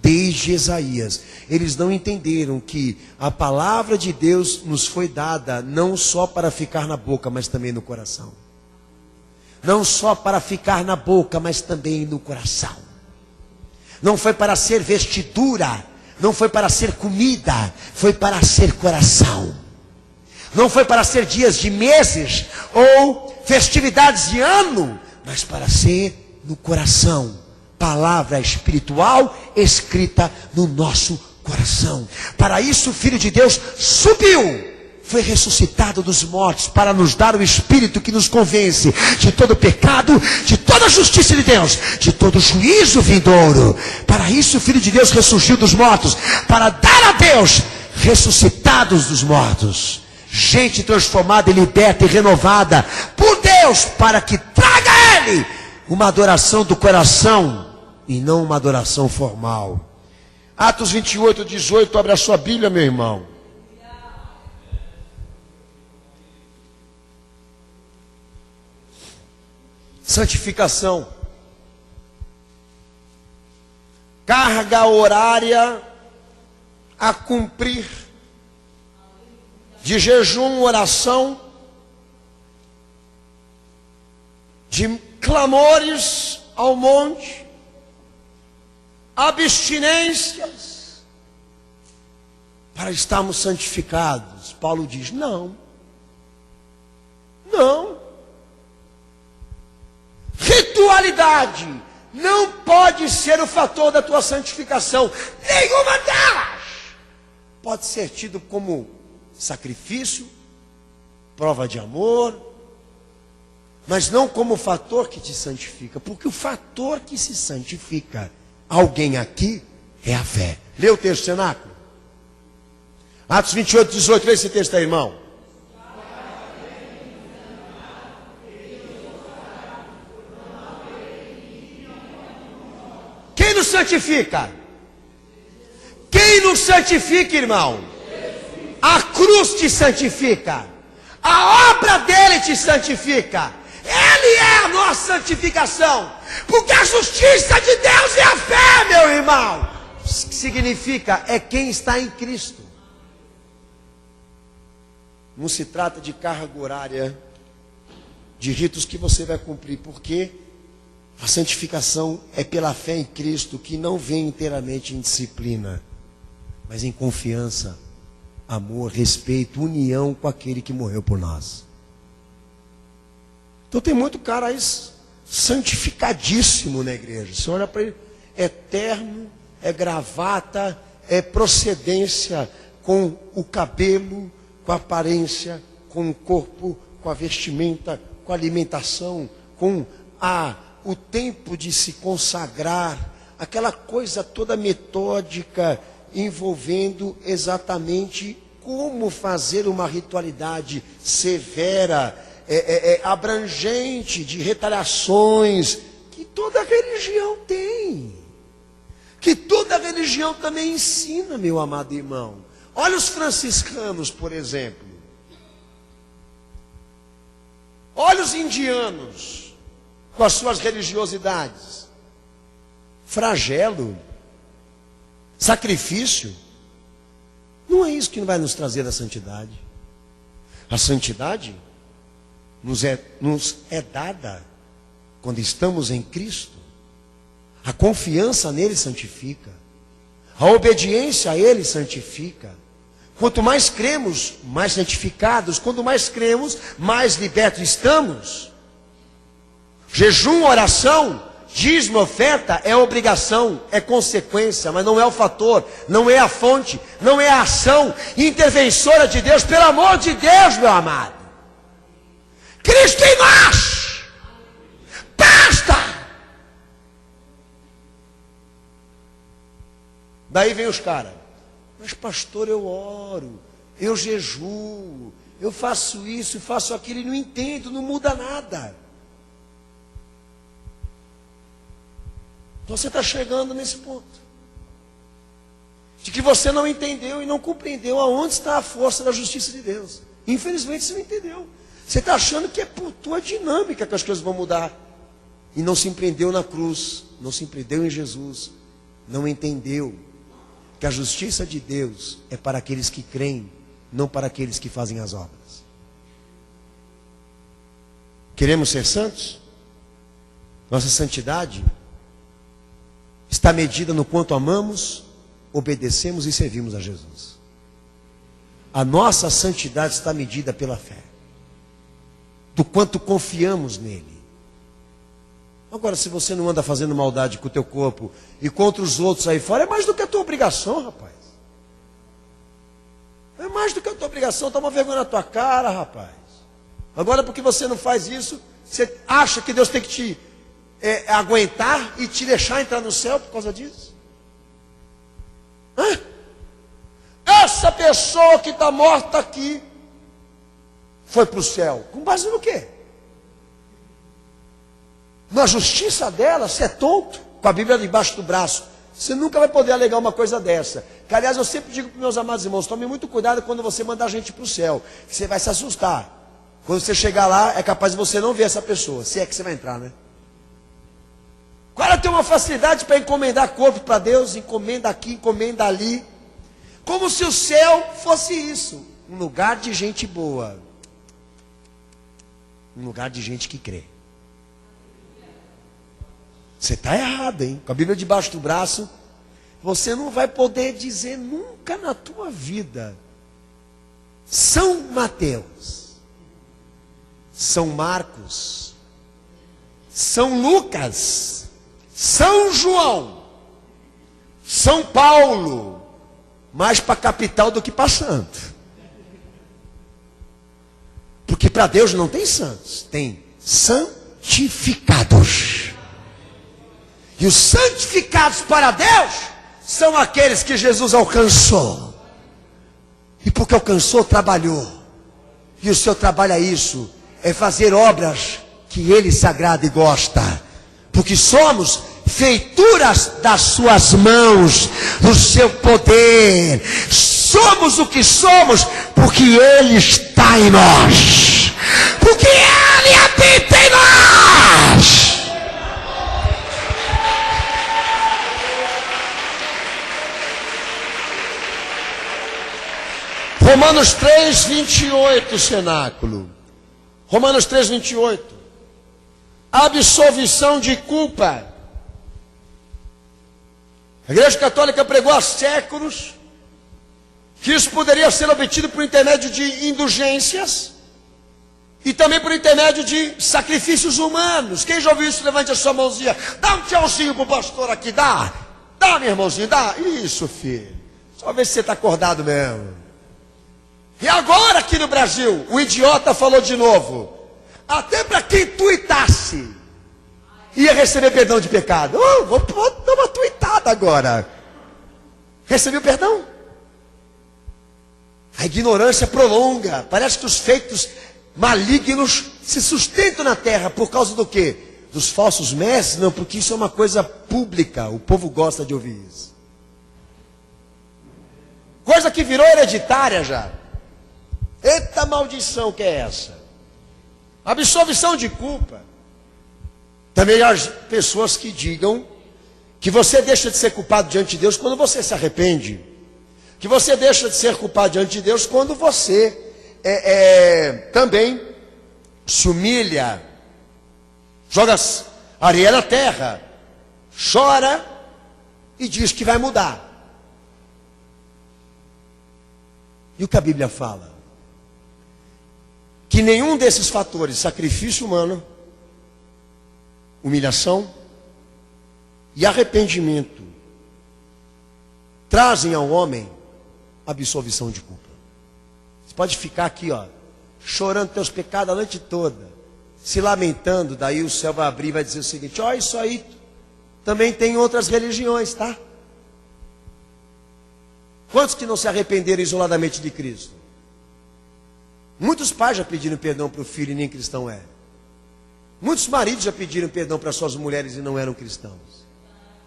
Desde Isaías, eles não entenderam que a palavra de Deus nos foi dada não só para ficar na boca, mas também no coração. Não só para ficar na boca, mas também no coração. Não foi para ser vestidura, não foi para ser comida, foi para ser coração. Não foi para ser dias de meses ou festividades de ano, mas para ser no coração. Palavra espiritual escrita no nosso coração. Para isso o Filho de Deus subiu, foi ressuscitado dos mortos, para nos dar o Espírito que nos convence de todo pecado, de toda justiça de Deus, de todo juízo vindouro. Para isso o Filho de Deus ressurgiu dos mortos, para dar a Deus ressuscitados dos mortos, gente transformada e liberta e renovada por Deus, para que traga a Ele uma adoração do coração e não uma adoração formal. Atos 28, 18, abre a sua Bíblia, meu irmão. Santificação. Carga horária a cumprir, de jejum, oração, de clamores ao monte, abstinências, para estarmos santificados. Paulo diz: não. Ritualidade não pode ser o fator da tua santificação. Nenhuma delas pode ser tido como sacrifício, prova de amor, mas não como fator que te santifica. Porque o fator que se santifica alguém aqui é a fé. Lê o texto, cenáculo. Atos 28, 18. Lê esse texto aí, irmão. Quem nos santifica? Quem nos santifica, irmão? A cruz te santifica. A obra dele te santifica. Ele é a nossa santificação. Porque a justiça de Deus é a fé, meu irmão. O que significa? É quem está em Cristo. Não se trata de carga horária, de ritos que você vai cumprir, porque a santificação é pela fé em Cristo, que não vem inteiramente em disciplina, mas em confiança, amor, respeito, união com aquele que morreu por nós. Então tem muito cara aí santificadíssimo na igreja. Você olha para ele, é terno, é gravata, é procedência, com o cabelo, com a aparência, com o corpo, com a vestimenta, com a alimentação, com o tempo de se consagrar, aquela coisa toda metódica, envolvendo exatamente como fazer uma ritualidade severa, abrangente, de retaliações, que toda religião tem, que toda religião também ensina, meu amado irmão. Olha os franciscanos, por exemplo. Olha os indianos, com as suas religiosidades. Flagelo, sacrifício. Não é isso que vai nos trazer a santidade. A santidade nos é dada quando estamos em Cristo. A confiança nele santifica. A obediência a ele santifica. Quanto mais cremos, mais santificados. Quanto mais cremos, mais libertos estamos. Jejum, oração, dízimo, oferta é obrigação, é consequência, mas não é o fator, não é a fonte, não é a ação interventora de Deus. Pelo amor de Deus, meu amado. Cristo em nós. Basta! Daí vem os caras. Mas pastor, eu oro, eu jejuo, eu faço isso, faço aquilo e não entendo, não muda nada. Você está chegando nesse ponto. De que você não entendeu e não compreendeu aonde está a força da justiça de Deus. Infelizmente você não entendeu. Você está achando que é por tua dinâmica que as coisas vão mudar. E não se empreendeu na cruz, não se empreendeu em Jesus, não entendeu que a justiça de Deus é para aqueles que creem, não para aqueles que fazem as obras. Queremos ser santos? Nossa santidade está medida no quanto amamos, obedecemos e servimos a Jesus. A nossa santidade está medida pela fé, do quanto confiamos nele. Agora, se você não anda fazendo maldade com o teu corpo e contra os outros aí fora, é mais do que a tua obrigação, rapaz. É mais do que a tua obrigação. Toma vergonha na tua cara, rapaz. Agora, porque você não faz isso, você acha que Deus tem que te aguentar e te deixar entrar no céu por causa disso? Hã? Essa pessoa que está morta aqui foi para o céu. Com base no quê? Na justiça dela, você é tonto, com a Bíblia debaixo do braço. Você nunca vai poder alegar uma coisa dessa. Que, aliás, eu sempre digo para os meus amados irmãos, tome muito cuidado quando você mandar gente para o céu, que você vai se assustar. Quando você chegar lá, é capaz de você não ver essa pessoa, se é que você vai entrar, né? Agora tem uma facilidade para encomendar corpo para Deus, encomenda aqui, encomenda ali. Como se o céu fosse isso, um lugar de gente boa. Um lugar de gente que crê. Você está errado, hein? Com a Bíblia debaixo do braço, você não vai poder dizer nunca na tua vida São Mateus, São Marcos, São Lucas, São João, São Paulo, mais para a capital do que para santo. Porque para Deus não tem santos, tem santificados. E os santificados para Deus são aqueles que Jesus alcançou. E porque alcançou, trabalhou. E o seu trabalho é isso, é fazer obras que Ele se agrada e gosta. Porque somos feituras das suas mãos, do seu poder. Somos o que somos porque Ele está em nós. Porque Ele habita em nós. Romanos 3, 28, cenáculo. Romanos 3, 28. Absolvição de culpa. A Igreja Católica pregou há séculos que isso poderia ser obtido por intermédio de indulgências e também por intermédio de sacrifícios humanos. Quem já ouviu isso, levante a sua mãozinha. Dá um tchauzinho pro pastor aqui, dá. Dá, meu irmãozinho, dá. Isso, filho. Só ver se você está acordado mesmo. E agora aqui no Brasil, o idiota falou de novo. Até para quem tuitasse, ia receber perdão de pecado. Vou dar uma tuitada agora. Recebeu perdão? A ignorância prolonga. Parece que os feitos malignos se sustentam na terra. Por causa do quê? Dos falsos mestres? Não, porque isso é uma coisa pública. O povo gosta de ouvir isso. Coisa que virou hereditária já. Eita maldição que é essa? Absolvição de culpa. Também há pessoas que digam que você deixa de ser culpado diante de Deus quando você se arrepende. Que você deixa de ser culpado diante de Deus quando você também se humilha, joga areia na terra, chora e diz que vai mudar. E o que a Bíblia fala? Que nenhum desses fatores, sacrifício humano, humilhação e arrependimento, trazem ao homem absolvição de culpa. Você pode ficar aqui, ó, chorando teus pecados a noite toda, se lamentando, daí o céu vai abrir e vai dizer o seguinte: ó, isso aí também tem outras religiões, tá? Quantos que não se arrependeram isoladamente de Cristo? Muitos pais já pediram perdão para o filho e nem cristão é. Muitos maridos já pediram perdão para suas mulheres e não eram cristãos.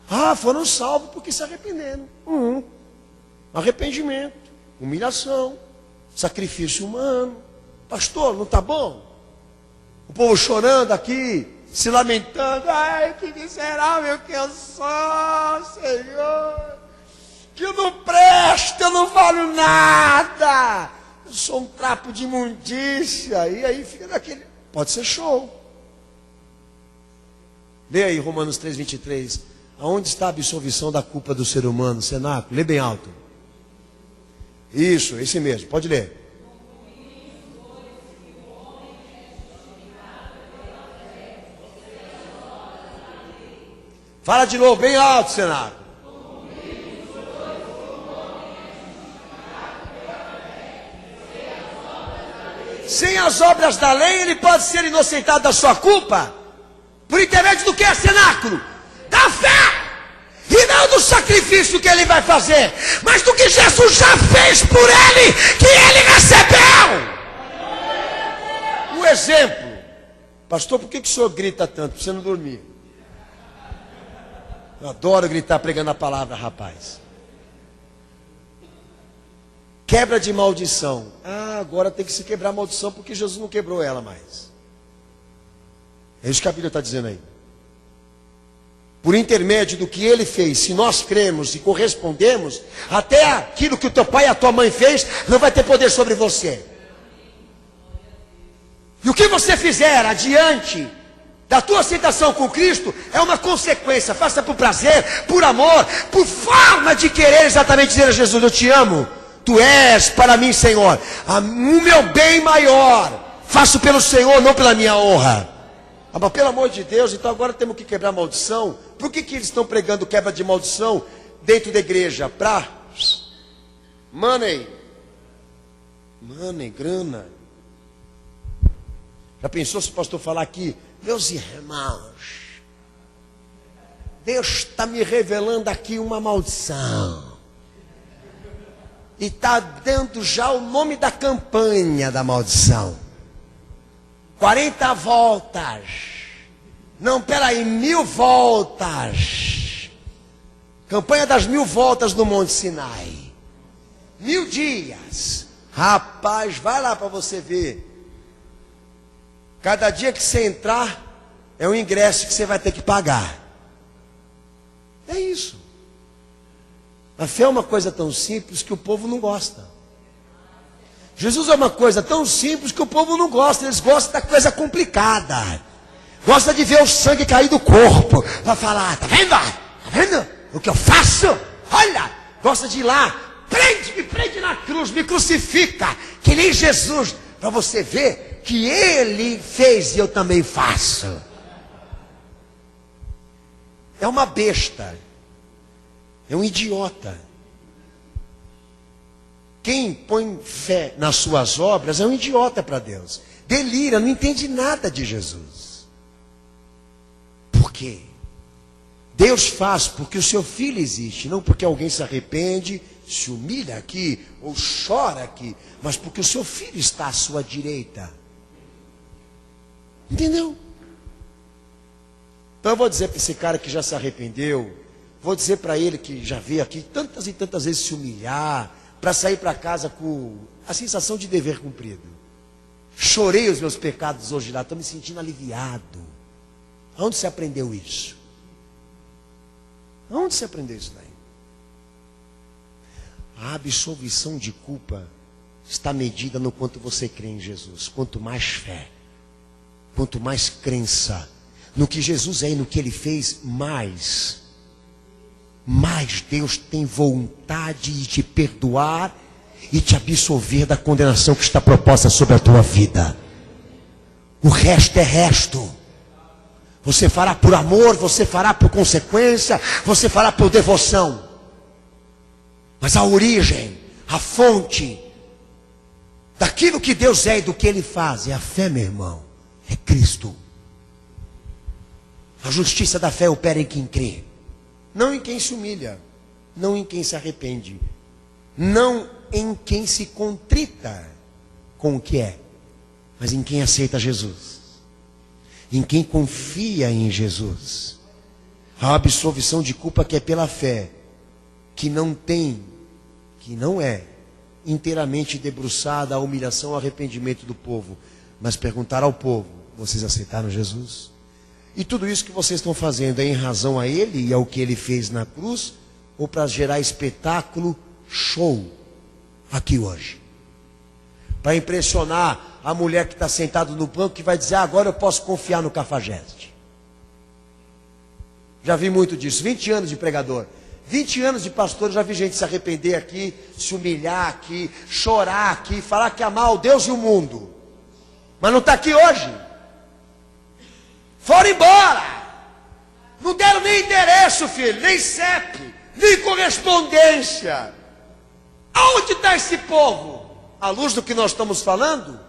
Ah, foram salvos porque se arrependeram. Arrependimento, humilhação, sacrifício humano. Pastor, não está bom? O povo chorando aqui, se lamentando. Ai, que miserável que eu sou, Senhor. Que eu não presto, eu não valho nada. Eu sou um trapo de imundícia. E aí fica naquele... Pode ser show. Lê aí Romanos 3:23. Aonde está a absolvição da culpa do ser humano, cenáculo? Lê bem alto. Isso, esse mesmo. Pode ler. Fala de novo, bem alto, cenáculo. Sem as obras da lei, ele pode ser inocentado da sua culpa. Por intermédio do que é cenáculo? Da fé! E não do sacrifício que ele vai fazer, mas do que Jesus já fez por ele, que ele recebeu. Um exemplo. Pastor, por que o senhor grita tanto? Para você não dormir. Eu adoro gritar pregando a palavra, rapaz. Quebra de maldição. Ah, agora tem que se quebrar a maldição porque Jesus não quebrou ela mais. É isso que a Bíblia está dizendo aí. Por intermédio do que ele fez, se nós cremos e correspondemos, até aquilo que o teu pai e a tua mãe fez, não vai ter poder sobre você. E o que você fizer adiante da tua aceitação com Cristo é uma consequência. Faça por prazer, por amor, por forma de querer exatamente dizer a Jesus: eu te amo. Tu és para mim, Senhor, o meu bem maior. Faço pelo Senhor, não pela minha honra. Mas pelo amor de Deus, então agora temos que quebrar a maldição. Por que eles estão pregando quebra de maldição dentro da igreja? Para money, grana. Já pensou se o pastor falar aqui: meus irmãos, Deus está me revelando aqui uma maldição. E está dando já o nome da campanha da maldição. 40 voltas. Não, peraí, 1000 voltas. Campanha das 1000 voltas no Monte Sinai. 1000 dias. Rapaz, vai lá para você ver. Cada dia que você entrar, é um ingresso que você vai ter que pagar. É isso. A fé é uma coisa tão simples que o povo não gosta. Jesus é uma coisa tão simples que o povo não gosta. Eles gostam da coisa complicada. Gosta de ver o sangue cair do corpo. Para falar: tá vendo? Tá vendo o que eu faço? Olha, gosta de ir lá. Me prende na cruz, me crucifica. Que nem Jesus. Para você ver que ele fez e eu também faço. É uma besta. É um idiota. Quem põe fé nas suas obras é um idiota para Deus. Delira, não entende nada de Jesus. Por quê? Deus faz porque o seu filho existe, não porque alguém se arrepende, se humilha aqui ou chora aqui, mas porque o seu filho está à sua direita. Entendeu? Então eu vou dizer para esse cara que já se arrependeu, vou dizer para ele que já veio aqui tantas e tantas vezes se humilhar, para sair para casa com a sensação de dever cumprido. Chorei os meus pecados hoje lá, estou me sentindo aliviado. Onde você aprendeu isso? Onde você aprendeu isso daí? A absolvição de culpa está medida no quanto você crê em Jesus. Quanto mais fé, quanto mais crença, no que Jesus é e no que Ele fez, mais Deus tem vontade de te perdoar e te absolver da condenação que está proposta sobre a tua vida. O resto é resto. Você fará por amor, você fará por consequência, você fará por devoção. Mas a origem, a fonte daquilo que Deus é e do que Ele faz é a fé, meu irmão. É Cristo. A justiça da fé opera em quem crê, não em quem se humilha, não em quem se arrepende, não em quem se contrita com o que é, mas em quem aceita Jesus, em quem confia em Jesus. A absolvição de culpa que é pela fé, que não é inteiramente debruçada a humilhação, ao arrependimento do povo, mas perguntar ao povo: vocês aceitaram Jesus? E tudo isso que vocês estão fazendo é em razão a Ele e ao que Ele fez na cruz, ou para gerar espetáculo, show, aqui hoje? Para impressionar a mulher que está sentada no banco, que vai dizer: agora eu posso confiar no Cafajeste. Já vi muito disso, 20 anos de pregador, 20 anos de pastor, já vi gente se arrepender aqui, se humilhar aqui, chorar aqui, falar que amar o Deus e o mundo, mas não está aqui hoje. Foram embora, não deram nem endereço, filho, nem CEP, nem correspondência. Aonde está esse povo? À luz do que nós estamos falando,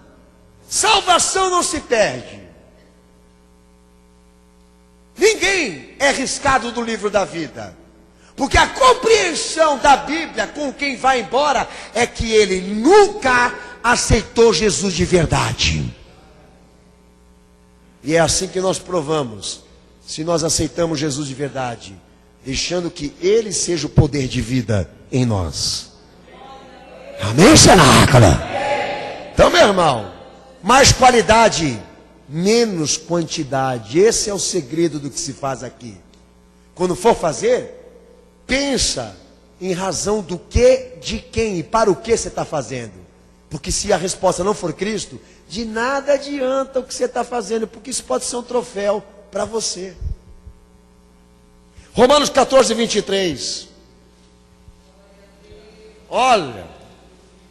salvação não se perde. Ninguém é riscado do livro da vida, porque a compreensão da Bíblia com quem vai embora é que ele nunca aceitou Jesus de verdade. E é assim que nós provamos se nós aceitamos Jesus de verdade, deixando que Ele seja o poder de vida em nós. Amém, cenáculo? Então, meu irmão, mais qualidade, menos quantidade. Esse é o segredo do que se faz aqui. Quando for fazer, pensa em razão do que, de quem e para o que você está fazendo. Porque se a resposta não for Cristo, de nada adianta o que você está fazendo, porque isso pode ser um troféu para você. Romanos 14, 23. Olha,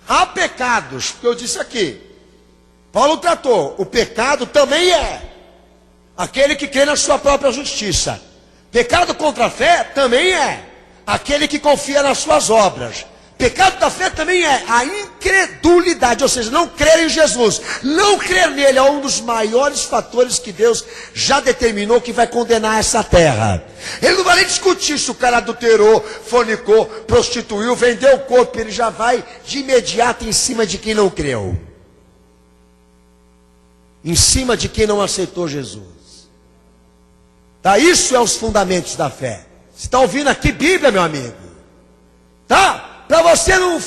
há pecados, que eu disse aqui, Paulo tratou, o pecado também é aquele que crê na sua própria justiça. Pecado contra a fé também é aquele que confia nas suas obras. Pecado da fé também é a incredulidade, ou seja, não crer em Jesus. Não crer nele é um dos maiores fatores que Deus já determinou que vai condenar essa terra. Ele não vai nem discutir se o cara adulterou, fornicou, prostituiu, vendeu o corpo. Ele já vai de imediato em cima de quem não creu, em cima de quem não aceitou Jesus. Tá? Isso é os fundamentos da fé. Você está ouvindo aqui Bíblia, meu amigo? Tá? Para você não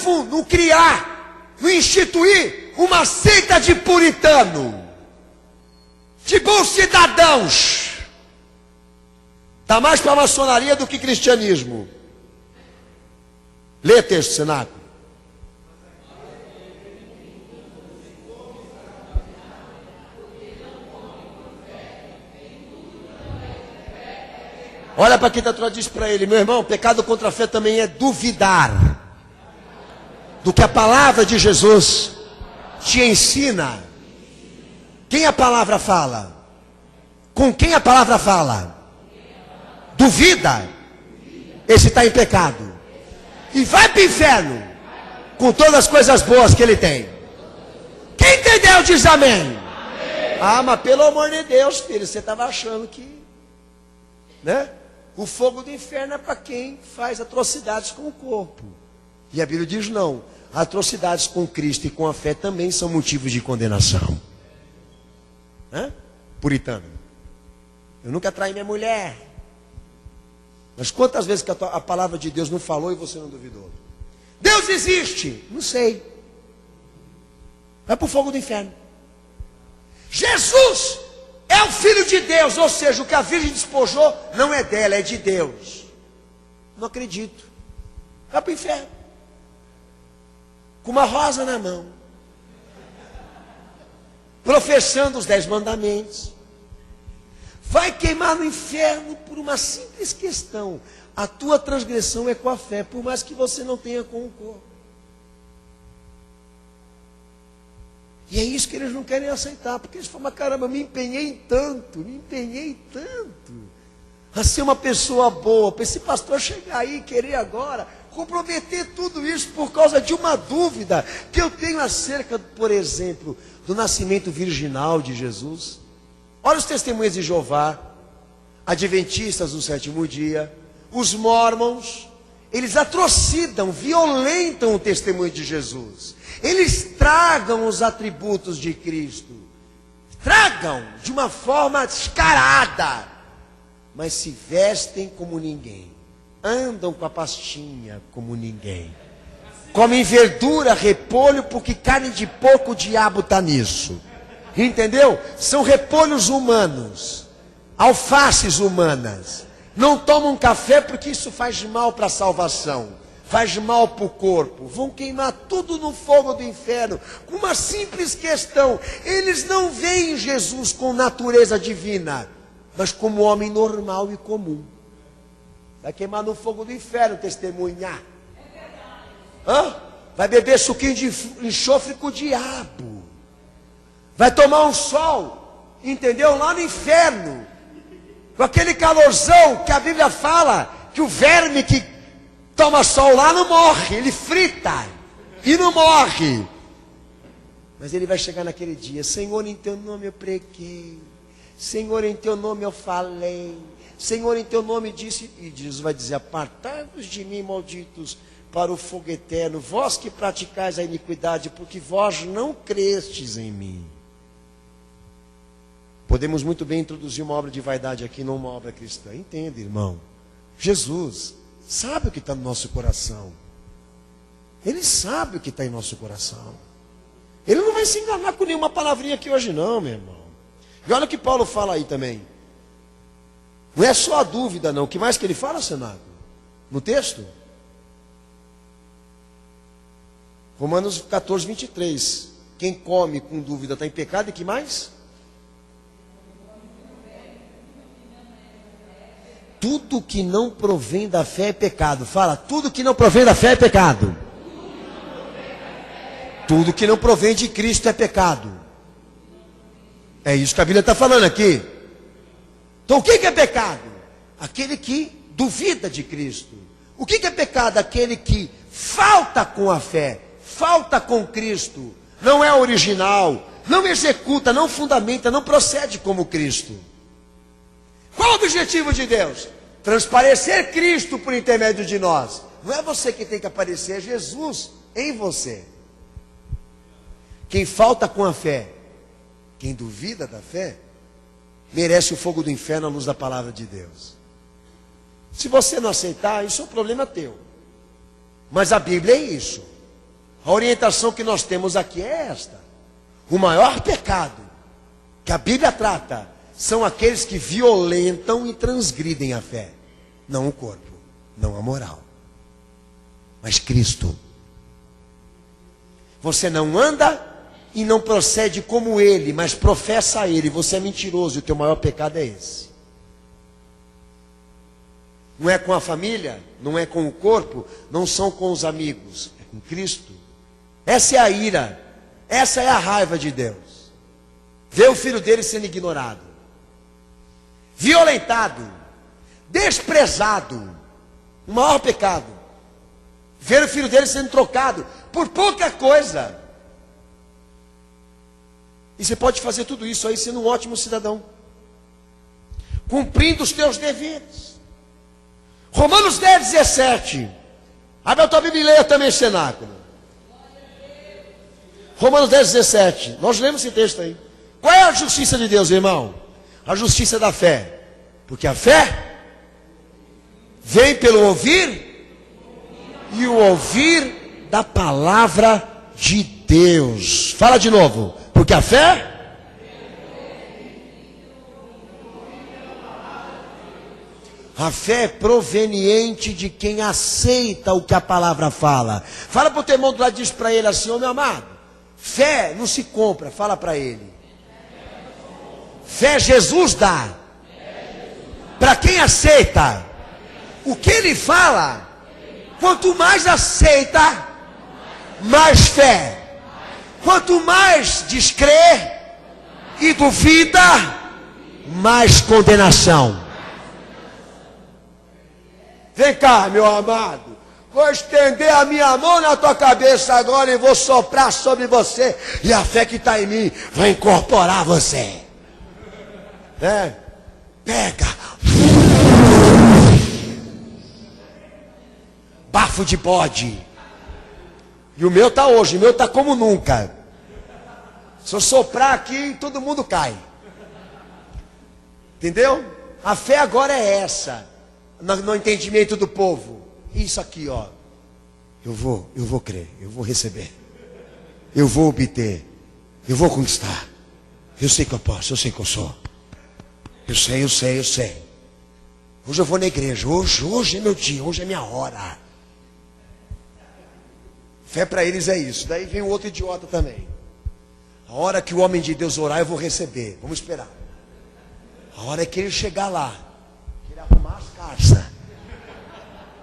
criar, não instituir uma seita de puritano, de bons cidadãos. Está mais para a maçonaria do que cristianismo. Lê texto, cenáculo. Olha para quem está atrás, diz para ele: meu irmão, pecado contra a fé também é duvidar do que a palavra de Jesus te ensina. Quem a palavra fala? Com quem a palavra fala? Duvida, esse está em pecado e vai para o inferno com todas as coisas boas que ele tem. Quem entendeu diz amém. Amém. Ah, mas pelo amor de Deus, filho, você estava achando que, né? O fogo do inferno é para quem faz atrocidades com o corpo. E a Bíblia diz não. Atrocidades com Cristo e com a fé também são motivos de condenação. Puritano. Eu nunca traí minha mulher. Mas quantas vezes que a palavra de Deus não falou e você não duvidou? Deus existe? Não sei. Vai para o fogo do inferno. Jesus é o Filho de Deus, ou seja, o que a Virgem despojou não é dela, é de Deus. Não acredito. Vai para o inferno. Com uma rosa na mão. Professando os 10 mandamentos. vai queimar no inferno por uma simples questão. A tua transgressão é com a fé, por mais que você não tenha com o corpo. E é isso que eles não querem aceitar, porque eles falam, caramba, me empenhei tanto, a ser uma pessoa boa, para esse pastor chegar aí e querer agora comprometer tudo isso por causa de uma dúvida que eu tenho acerca, por exemplo, do nascimento virginal de Jesus. Olha os testemunhas de Jeová, adventistas do sétimo dia, os mórmons, eles atrocidam, violentam o testemunho de Jesus. Eles tragam os atributos de Cristo, tragam de uma forma descarada, mas se vestem como ninguém, andam com a pastinha como ninguém, comem verdura, repolho, porque carne de porco o diabo está nisso. Entendeu? São repolhos humanos, alfaces humanas. Não tomam café porque isso faz mal para a salvação, faz mal para o corpo. Vão queimar tudo no fogo do inferno, com uma simples questão. Eles não veem Jesus com natureza divina, mas como homem normal e comum. Vai queimar no fogo do inferno, testemunhar. Vai beber suquinho de enxofre com o diabo. Vai tomar um sol, entendeu? Lá no inferno, com aquele calorzão que a Bíblia fala, que o verme que toma sol lá não morre, ele frita e não morre. Mas ele vai chegar naquele dia, Senhor, em teu nome eu preguei, Senhor, em teu nome eu falei, Senhor, em teu nome disse, e Jesus vai dizer, apartai-vos de mim, malditos, para o fogo eterno, vós que praticais a iniquidade, porque vós não crestes em mim. Podemos muito bem introduzir uma obra de vaidade aqui, não uma obra cristã. Entenda, irmão. Jesus sabe o que está no nosso coração. Ele sabe o que está em nosso coração. Ele não vai se enganar com nenhuma palavrinha aqui hoje não, meu irmão. E olha o que Paulo fala aí também. Não é só a dúvida não. O que mais que ele fala, Senado? No texto? Romanos 14, 23. Quem come com dúvida está em pecado e que mais? Tudo que não provém da fé é pecado. Fala, tudo que não provém da fé é pecado. Tudo que não provém de Cristo é pecado. É isso que a Bíblia está falando aqui. Então o que é pecado? Aquele que duvida de Cristo. O que é pecado? Aquele que falta com a fé, falta com Cristo, não é original, não executa, não fundamenta, não procede como Cristo. Qual o objetivo de Deus? Transparecer Cristo por intermédio de nós. Não é você que tem que aparecer, é Jesus em você. Quem falta com a fé, quem duvida da fé, merece o fogo do inferno à luz da palavra de Deus. Se você não aceitar, isso é um problema teu. Mas a Bíblia é isso. A orientação que nós temos aqui é esta. O maior pecado que a Bíblia trata são aqueles que violentam e transgridem a fé. Não o corpo, não a moral, mas Cristo. Você não anda e não procede como Ele, mas professa a Ele. Você é mentiroso e o teu maior pecado é esse. Não é com a família, não é com o corpo, não são com os amigos, é com Cristo. Essa é a ira, essa é a raiva de Deus. Ver o filho dele sendo ignorado, violentado, desprezado. O maior pecado. Ver o filho dele sendo trocado por pouca coisa. E você pode fazer tudo isso aí sendo um ótimo cidadão, cumprindo os teus deveres. Romanos 10, 17. Abre a tua Bíblia e leia também, cenáculo. Romanos 10, 17. Nós lemos esse texto aí. Qual é a justiça de Deus, irmão? A justiça da fé. Porque a fé vem pelo ouvir, e o ouvir da palavra de Deus. Fala de novo. Porque a fé é proveniente de quem aceita o que a palavra fala. Fala para o teu irmão do lado, diz para ele assim: ô meu amado, fé não se compra. Fala para ele. Fé Jesus dá. Para quem aceita o que ele fala, quanto mais aceita, mais fé. Quanto mais descrê e duvida, mais condenação. Vem cá, meu amado. Vou estender a minha mão na tua cabeça agora e vou soprar sobre você. E a fé que está em mim vai incorporar você. Pega. Bafo de bode. E o meu está hoje, o meu está como nunca. Se eu soprar aqui, todo mundo cai. Entendeu? A fé agora é essa. No entendimento do povo. Isso aqui, ó. Eu vou crer, eu vou receber. Eu vou obter. Eu vou conquistar. Eu sei que eu posso, eu sei que eu sou. Eu sei. Hoje eu vou na igreja. Hoje é meu dia, hoje é minha hora. Fé para eles é isso. Daí vem o outro idiota também. A hora que o homem de Deus orar, eu vou receber. Vamos esperar. A hora que ele chegar lá, que ele arrumar as calças,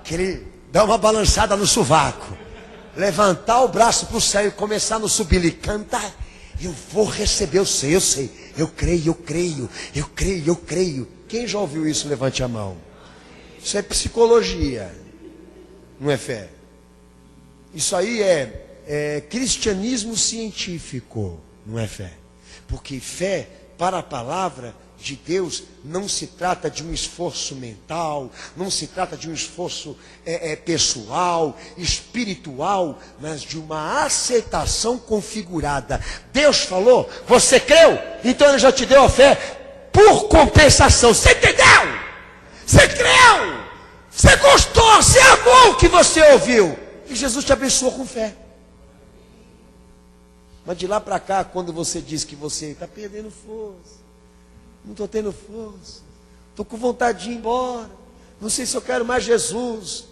que ele dar uma balançada no sovaco, levantar o braço para o céu e começar no subir e cantar, eu vou receber, eu sei. Eu creio. Quem já ouviu isso? Levante a mão. Isso é psicologia, não é fé. Isso aí é cristianismo científico, não é fé. Porque fé, para a palavra de Deus, não se trata de um esforço mental, não se trata de um esforço pessoal, espiritual, mas de uma aceitação configurada. Deus falou, você creu? Então Ele já te deu a fé por compensação. Você entendeu? Você creu? Você gostou? Você amou o que você ouviu? E Jesus te abençoou com fé. Mas de lá para cá, quando você diz que você está perdendo força, não estou tendo força, estou com vontade de ir embora, não sei se eu quero mais Jesus.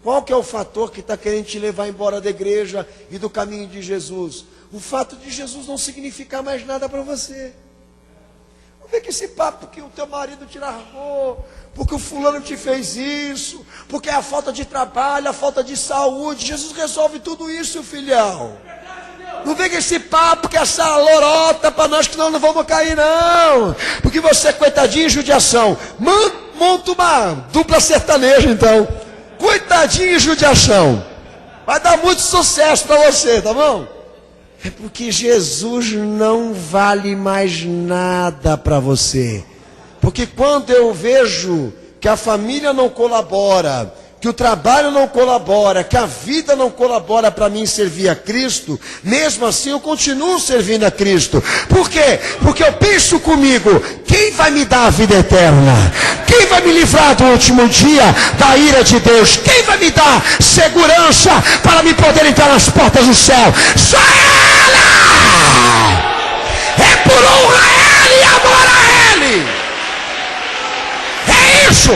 Qual que é o fator que está querendo te levar embora da igreja e do caminho de Jesus? O fato de Jesus não significar mais nada para você. Não vem com esse papo que o teu marido te largou, porque o fulano te fez isso, porque é a falta de trabalho, a falta de saúde. Jesus resolve tudo isso, filhão. Não vem com esse papo, que essa lorota para nós que nós não vamos cair, não. Porque você é coitadinho em judiação. Monta uma dupla sertaneja, então. Coitadinho em judiação. Vai dar muito sucesso para você, tá bom? É porque Jesus não vale mais nada para você. Porque quando eu vejo que a família não colabora, que o trabalho não colabora, que a vida não colabora para mim servir a Cristo, mesmo assim eu continuo servindo a Cristo. Por quê? Porque eu penso comigo, quem vai me dar a vida eterna? Quem vai me livrar do último dia da ira de Deus? Quem vai me dar segurança para me poder entrar nas portas do céu? Só ela! É por honra a Ele e amor a Ele. É isso.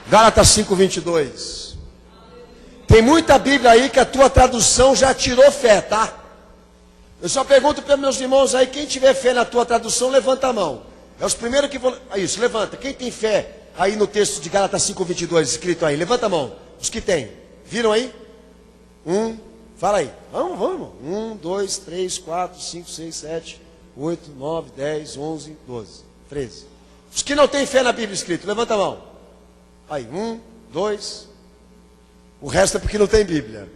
Gálatas 5:22. Tem muita Bíblia aí que a tua tradução já tirou fé, tá? Eu só pergunto para meus irmãos aí, quem tiver fé na tua tradução, levanta a mão. É os primeiros que vão... Isso, levanta. Quem tem fé aí no texto de Gálatas 5:22 escrito aí? Levanta a mão. Os que tem. Viram aí? Fala aí. Vamos, irmão. 1, 2, 3, 4, 5, 6, 7, 8, 9, 10, 11, 12, 13. Os que não têm fé na Bíblia escrito, levanta a mão. Aí, 1, 2. O resto é porque não tem Bíblia.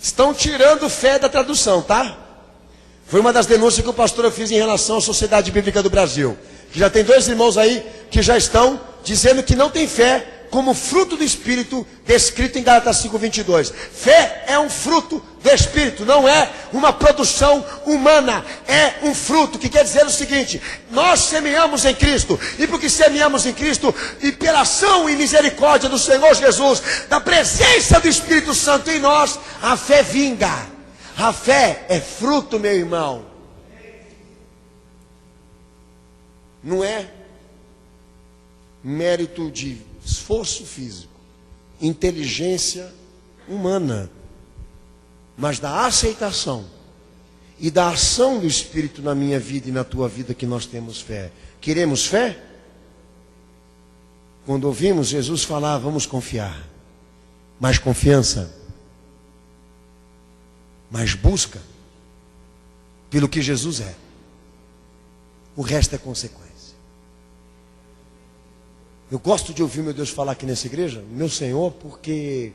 Estão tirando fé da tradução, tá? Foi uma das denúncias que o pastor eu fiz em relação à Sociedade Bíblica do Brasil. Que já tem 2 irmãos aí que já estão dizendo que não tem fé como fruto do Espírito descrito em Gálatas 5:22. Fé é um fruto do Espírito, não é uma produção humana, é um fruto, que quer dizer o seguinte: nós semeamos em Cristo, e porque semeamos em Cristo, e pela ação e misericórdia do Senhor Jesus, da presença do Espírito Santo em nós, a fé vinga. A fé é fruto, meu irmão. Não é mérito de esforço físico, inteligência humana, mas da aceitação e da ação do Espírito na minha vida e na tua vida que nós temos fé. Queremos fé? Quando ouvimos Jesus falar, vamos confiar. Mais confiança, mais busca pelo que Jesus é. O resto é consequência. Eu gosto de ouvir meu Deus falar aqui nessa igreja, meu Senhor, porque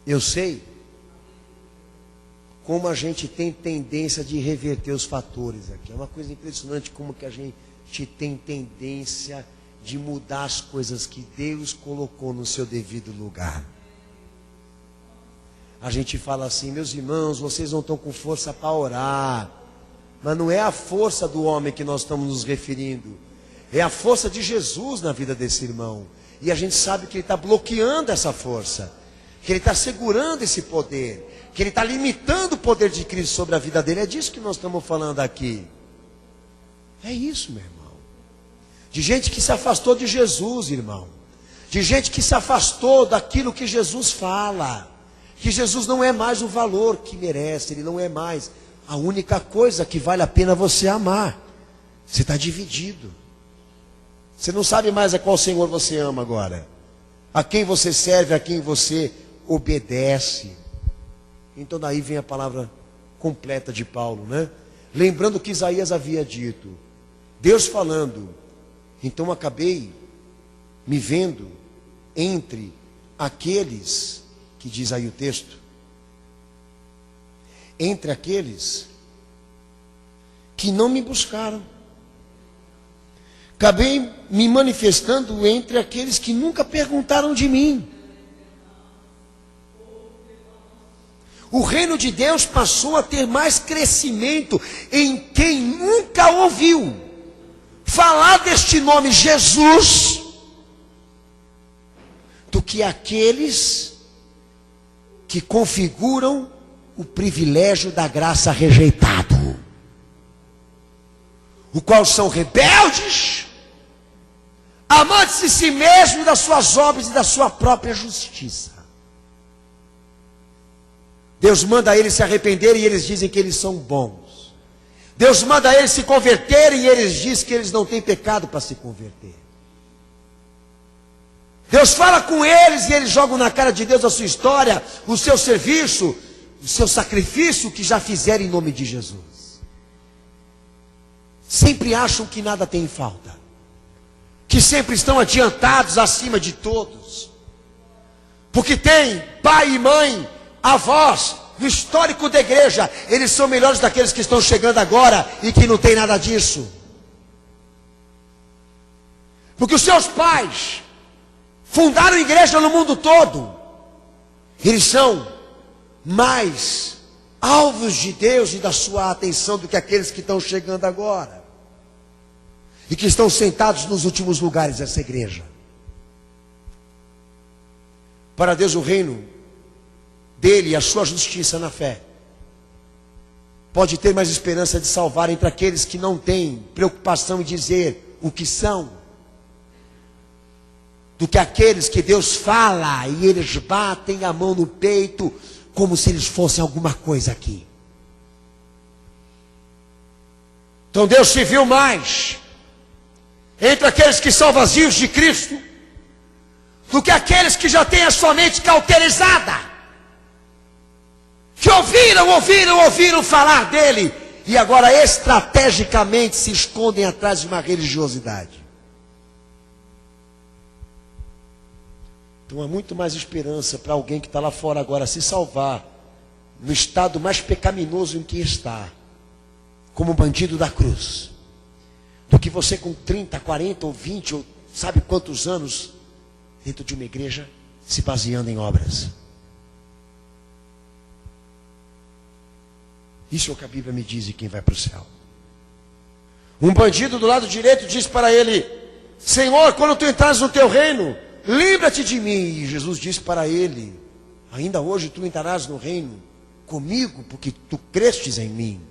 eu sei como a gente tem tendência de reverter os fatores aqui. É uma coisa impressionante como que a gente tem tendência de mudar as coisas que Deus colocou no seu devido lugar. A gente fala assim, meus irmãos, vocês não estão com força para orar. Mas não é a força do homem que nós estamos nos referindo. É a força de Jesus na vida desse irmão. E a gente sabe que ele está bloqueando essa força. Que ele está segurando esse poder. Que ele está limitando o poder de Cristo sobre a vida dele. É disso que nós estamos falando aqui. É isso, meu irmão. De gente que se afastou de Jesus, irmão. De gente que se afastou daquilo que Jesus fala. Que Jesus não é mais o valor que merece. Ele não é mais a única coisa que vale a pena você amar. Você está dividido. Você não sabe mais a qual Senhor você ama agora. A quem você serve, a quem você obedece. Então daí vem a palavra completa de Paulo, né? Lembrando o que Isaías havia dito. Deus falando. Então acabei me vendo entre aqueles, que diz aí o texto, entre aqueles que não me buscaram. Acabei me manifestando entre aqueles que nunca perguntaram de mim. O reino de Deus passou a ter mais crescimento em quem nunca ouviu falar deste nome Jesus do que aqueles que configuram o privilégio da graça rejeitado, o qual são rebeldes, amantes de si mesmo, das suas obras e da sua própria justiça. Deus manda eles se arrependerem e eles dizem que eles são bons. Deus manda eles se converterem e eles dizem que eles não têm pecado para se converter. Deus fala com eles e eles jogam na cara de Deus a sua história, o seu serviço, o seu sacrifício que já fizeram em nome de Jesus. Sempre acham que nada tem falta, que sempre estão adiantados acima de todos, porque tem pai e mãe, avós, no histórico da igreja, eles são melhores daqueles que estão chegando agora e que não tem nada disso. Porque os seus pais fundaram igreja no mundo todo. Eles são mais alvos de Deus e da sua atenção do que aqueles que estão chegando agora. E que estão sentados nos últimos lugares dessa igreja. Para Deus o reino dele e a sua justiça na fé pode ter mais esperança de salvar entre aqueles que não têm preocupação em dizer o que são, do que aqueles que Deus fala e eles batem a mão no peito como se eles fossem alguma coisa aqui. Então Deus se viu mais entre aqueles que são vazios de Cristo do que aqueles que já têm a sua mente cauterizada, que ouviram falar dele e agora estrategicamente se escondem atrás de uma religiosidade. Então há muito mais esperança para alguém que está lá fora agora se salvar no estado mais pecaminoso em que está, como bandido da cruz, do que você com 30, 40 ou 20 ou sabe quantos anos dentro de uma igreja se baseando em obras. Isso é o que a Bíblia me diz de quem vai para o céu. Um bandido do lado direito diz para ele: Senhor, quando tu entrares no teu reino, lembra-te de mim. E Jesus disse para ele: ainda hoje tu entrarás no reino comigo, porque tu crestes em mim.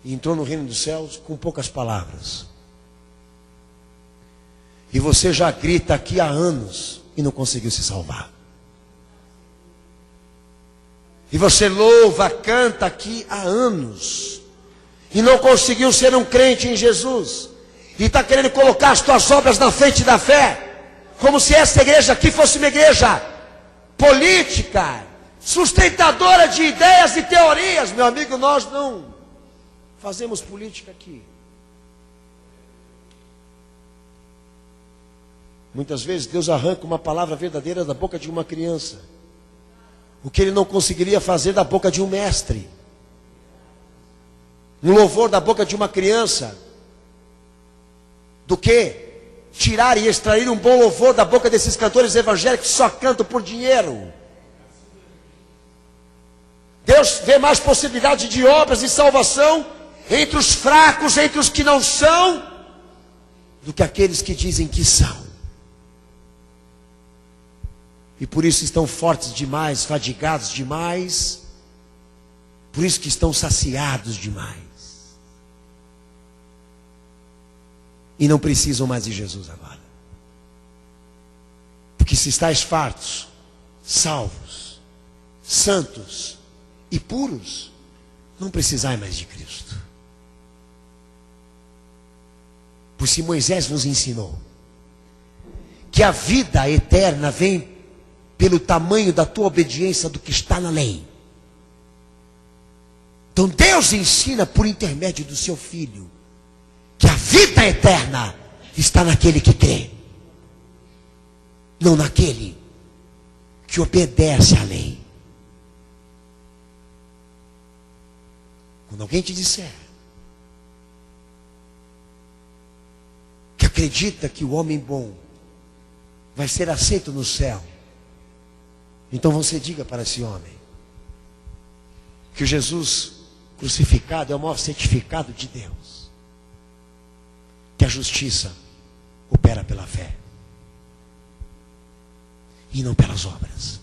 E entrou no reino dos céus com poucas palavras. E você já grita aqui há anos e não conseguiu se salvar. E você louva, canta aqui há anos. E não conseguiu ser um crente em Jesus. E está querendo colocar as tuas obras na frente da fé. Como se essa igreja aqui fosse uma igreja política, sustentadora de ideias e teorias. Meu amigo, nós não fazemos política aqui. Muitas vezes Deus arranca uma palavra verdadeira da boca de uma criança, o que ele não conseguiria fazer da boca de um mestre. Um louvor da boca de uma criança, do que tirar e extrair um bom louvor da boca desses cantores evangélicos que só cantam por dinheiro. Deus vê mais possibilidade de obras e salvação entre os fracos, entre os que não são, do que aqueles que dizem que são. E por isso estão fortes demais, fadigados demais, por isso que estão saciados demais. E não precisam mais de Jesus agora. Porque se estáis fartos, salvos, santos e puros, não precisais mais de Cristo. Pois se Moisés nos ensinou que a vida eterna vem pelo tamanho da tua obediência do que está na lei. Então Deus ensina por intermédio do seu Filho que a vida eterna está naquele que crê, não naquele que obedece à lei. Quando alguém te disser que acredita que o homem bom vai ser aceito no céu, então você diga para esse homem que o Jesus crucificado é o maior certificado de Deus, que a justiça opera pela fé e não pelas obras.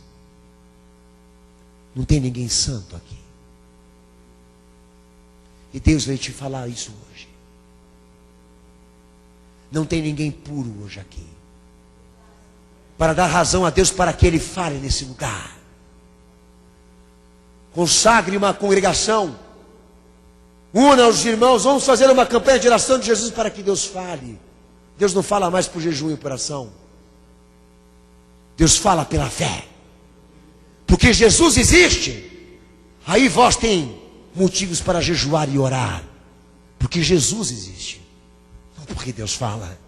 Não tem ninguém santo aqui. E Deus veio te falar isso hoje. Não tem ninguém puro hoje aqui, para dar razão a Deus para que Ele fale nesse lugar. Consagre uma congregação, una os irmãos, vamos fazer uma campanha de oração de Jesus para que Deus fale. Deus não fala mais por jejum e por oração. Deus fala pela fé. Porque Jesus existe, aí vós tem motivos para jejuar e orar. Porque Jesus existe, não porque Deus fala.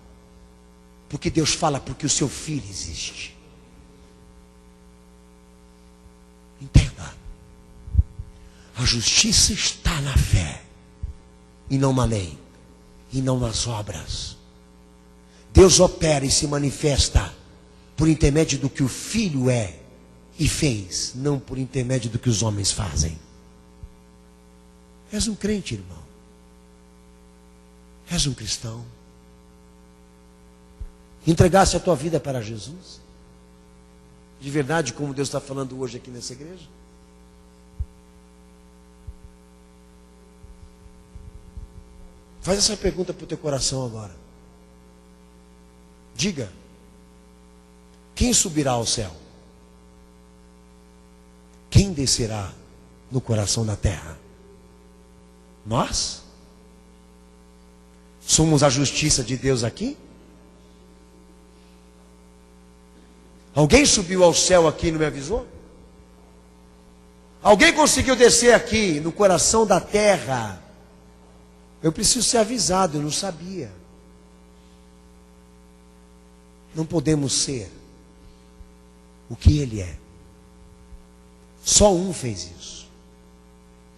Porque Deus fala porque o seu Filho existe. Entenda. A justiça está na fé, e não na lei, e não nas obras. Deus opera e se manifesta por intermédio do que o Filho é e fez, não por intermédio do que os homens fazem. És um crente, irmão. És um cristão. Entregasse a tua vida para Jesus? De verdade, como Deus está falando hoje aqui nessa igreja? Faz essa pergunta para o teu coração agora. Diga: quem subirá ao céu? Quem descerá no coração da terra? Nós? Somos a justiça de Deus aqui? Alguém subiu ao céu aqui e não me avisou? Alguém conseguiu descer aqui no coração da terra? Eu preciso ser avisado, eu não sabia. Não podemos ser o que Ele é. Só um fez isso.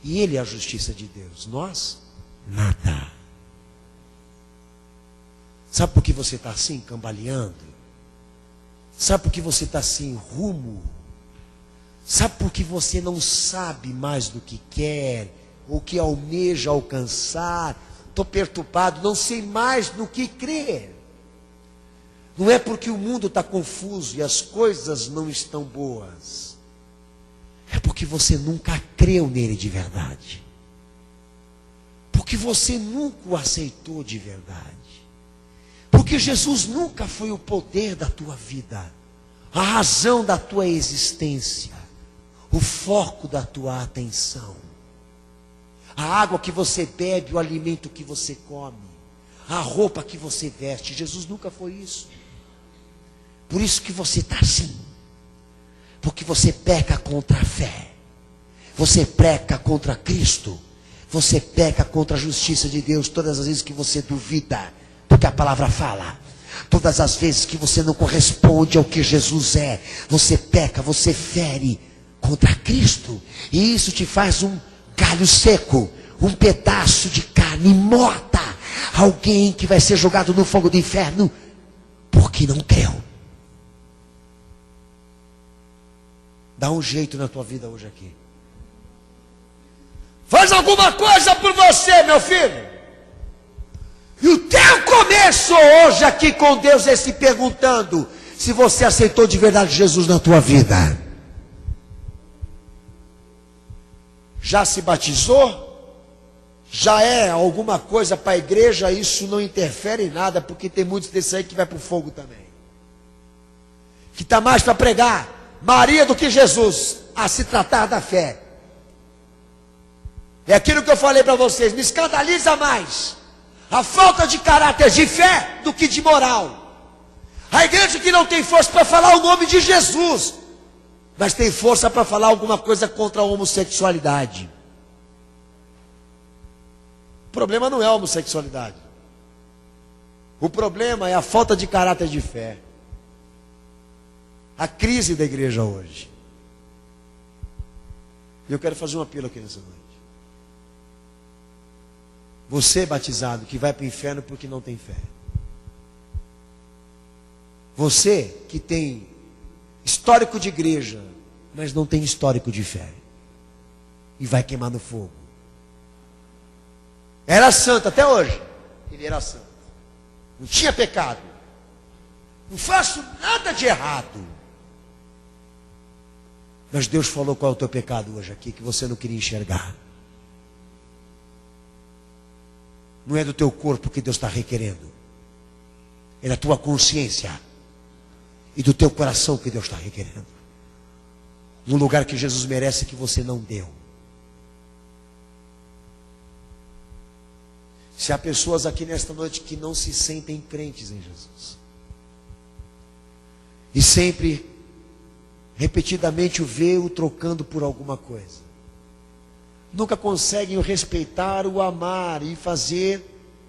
E Ele é a justiça de Deus. Nós, nada. Sabe por que você está assim, cambaleando? Sabe por que você está sem rumo? Sabe por que você não sabe mais do que quer, ou que almeja alcançar? Estou perturbado, não sei mais no que crer. Não é porque o mundo está confuso e as coisas não estão boas. É porque você nunca creu nele de verdade. Porque você nunca o aceitou de verdade. Porque Jesus nunca foi o poder da tua vida, a razão da tua existência, o foco da tua atenção. A água que você bebe, o alimento que você come, a roupa que você veste. Jesus nunca foi isso. Por isso que você está assim. Porque você peca contra a fé. Você peca contra Cristo. Você peca contra a justiça de Deus todas as vezes que você duvida do que a palavra fala. Todas as vezes que você não corresponde ao que Jesus é. Você peca, você fere contra Cristo. E isso te faz um galho seco, um pedaço de carne morta. Alguém que vai ser jogado no fogo do inferno porque não creu. Dá um jeito na tua vida hoje aqui. Faz alguma coisa por você, meu filho. E o teu começo hoje aqui com Deus é se perguntando se você aceitou de verdade Jesus na tua vida. Já se batizou? Já é alguma coisa para a igreja? Isso não interfere em nada, porque tem muitos desses aí que vai para o fogo também. Que está mais para pregar Maria do que Jesus, a se tratar da fé. É aquilo que eu falei para vocês, me escandaliza mais a falta de caráter de fé do que de moral. A igreja que não tem força para falar o nome de Jesus, mas tem força para falar alguma coisa contra a homossexualidade. O problema não é a homossexualidade. O problema é a falta de caráter de fé. A crise da igreja hoje. E eu quero fazer um apelo aqui nessa noite. Você batizado que vai para o inferno porque não tem fé. Você que tem histórico de igreja, mas não tem histórico de fé. E vai queimar no fogo. Era santo até hoje. Ele era santo. Não tinha pecado. Não faço nada de errado. Mas Deus falou qual é o teu pecado hoje aqui, que você não queria enxergar. Não é do teu corpo que Deus está requerendo. É da tua consciência. E do teu coração que Deus está requerendo. Um lugar que Jesus merece que você não deu. Se há pessoas aqui nesta noite que não se sentem crentes em Jesus. E sempre, repetidamente o vê o trocando por alguma coisa. Nunca conseguem o respeitar, o amar e fazer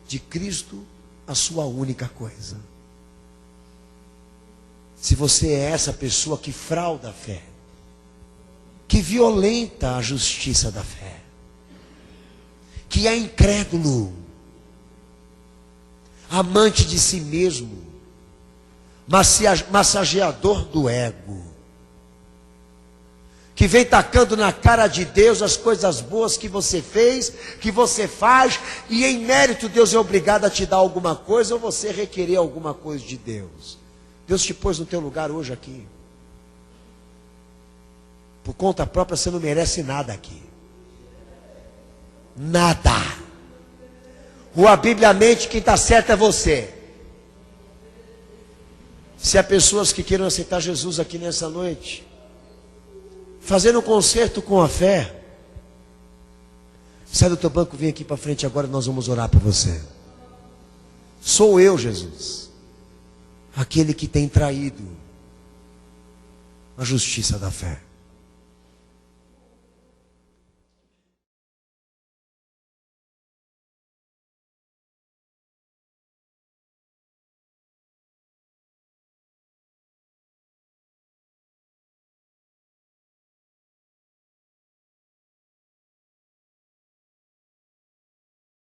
de Cristo a sua única coisa. Se você é essa pessoa que frauda a fé, que violenta a justiça da fé, que é incrédulo, amante de si mesmo, massageador do ego, que vem tacando na cara de Deus as coisas boas que você fez, que você faz, e em mérito Deus é obrigado a te dar alguma coisa, ou você requerer alguma coisa de Deus. Deus te pôs no teu lugar hoje aqui. Por conta própria você não merece nada aqui. Nada. Ou a Bíblia mente, quem está certo é você. Se há pessoas que queiram aceitar Jesus aqui nessa noite, fazendo um concerto com a fé, sai do teu banco, vem aqui para frente agora, nós vamos orar por você. Sou eu, Jesus, aquele que tem traído a justiça da fé.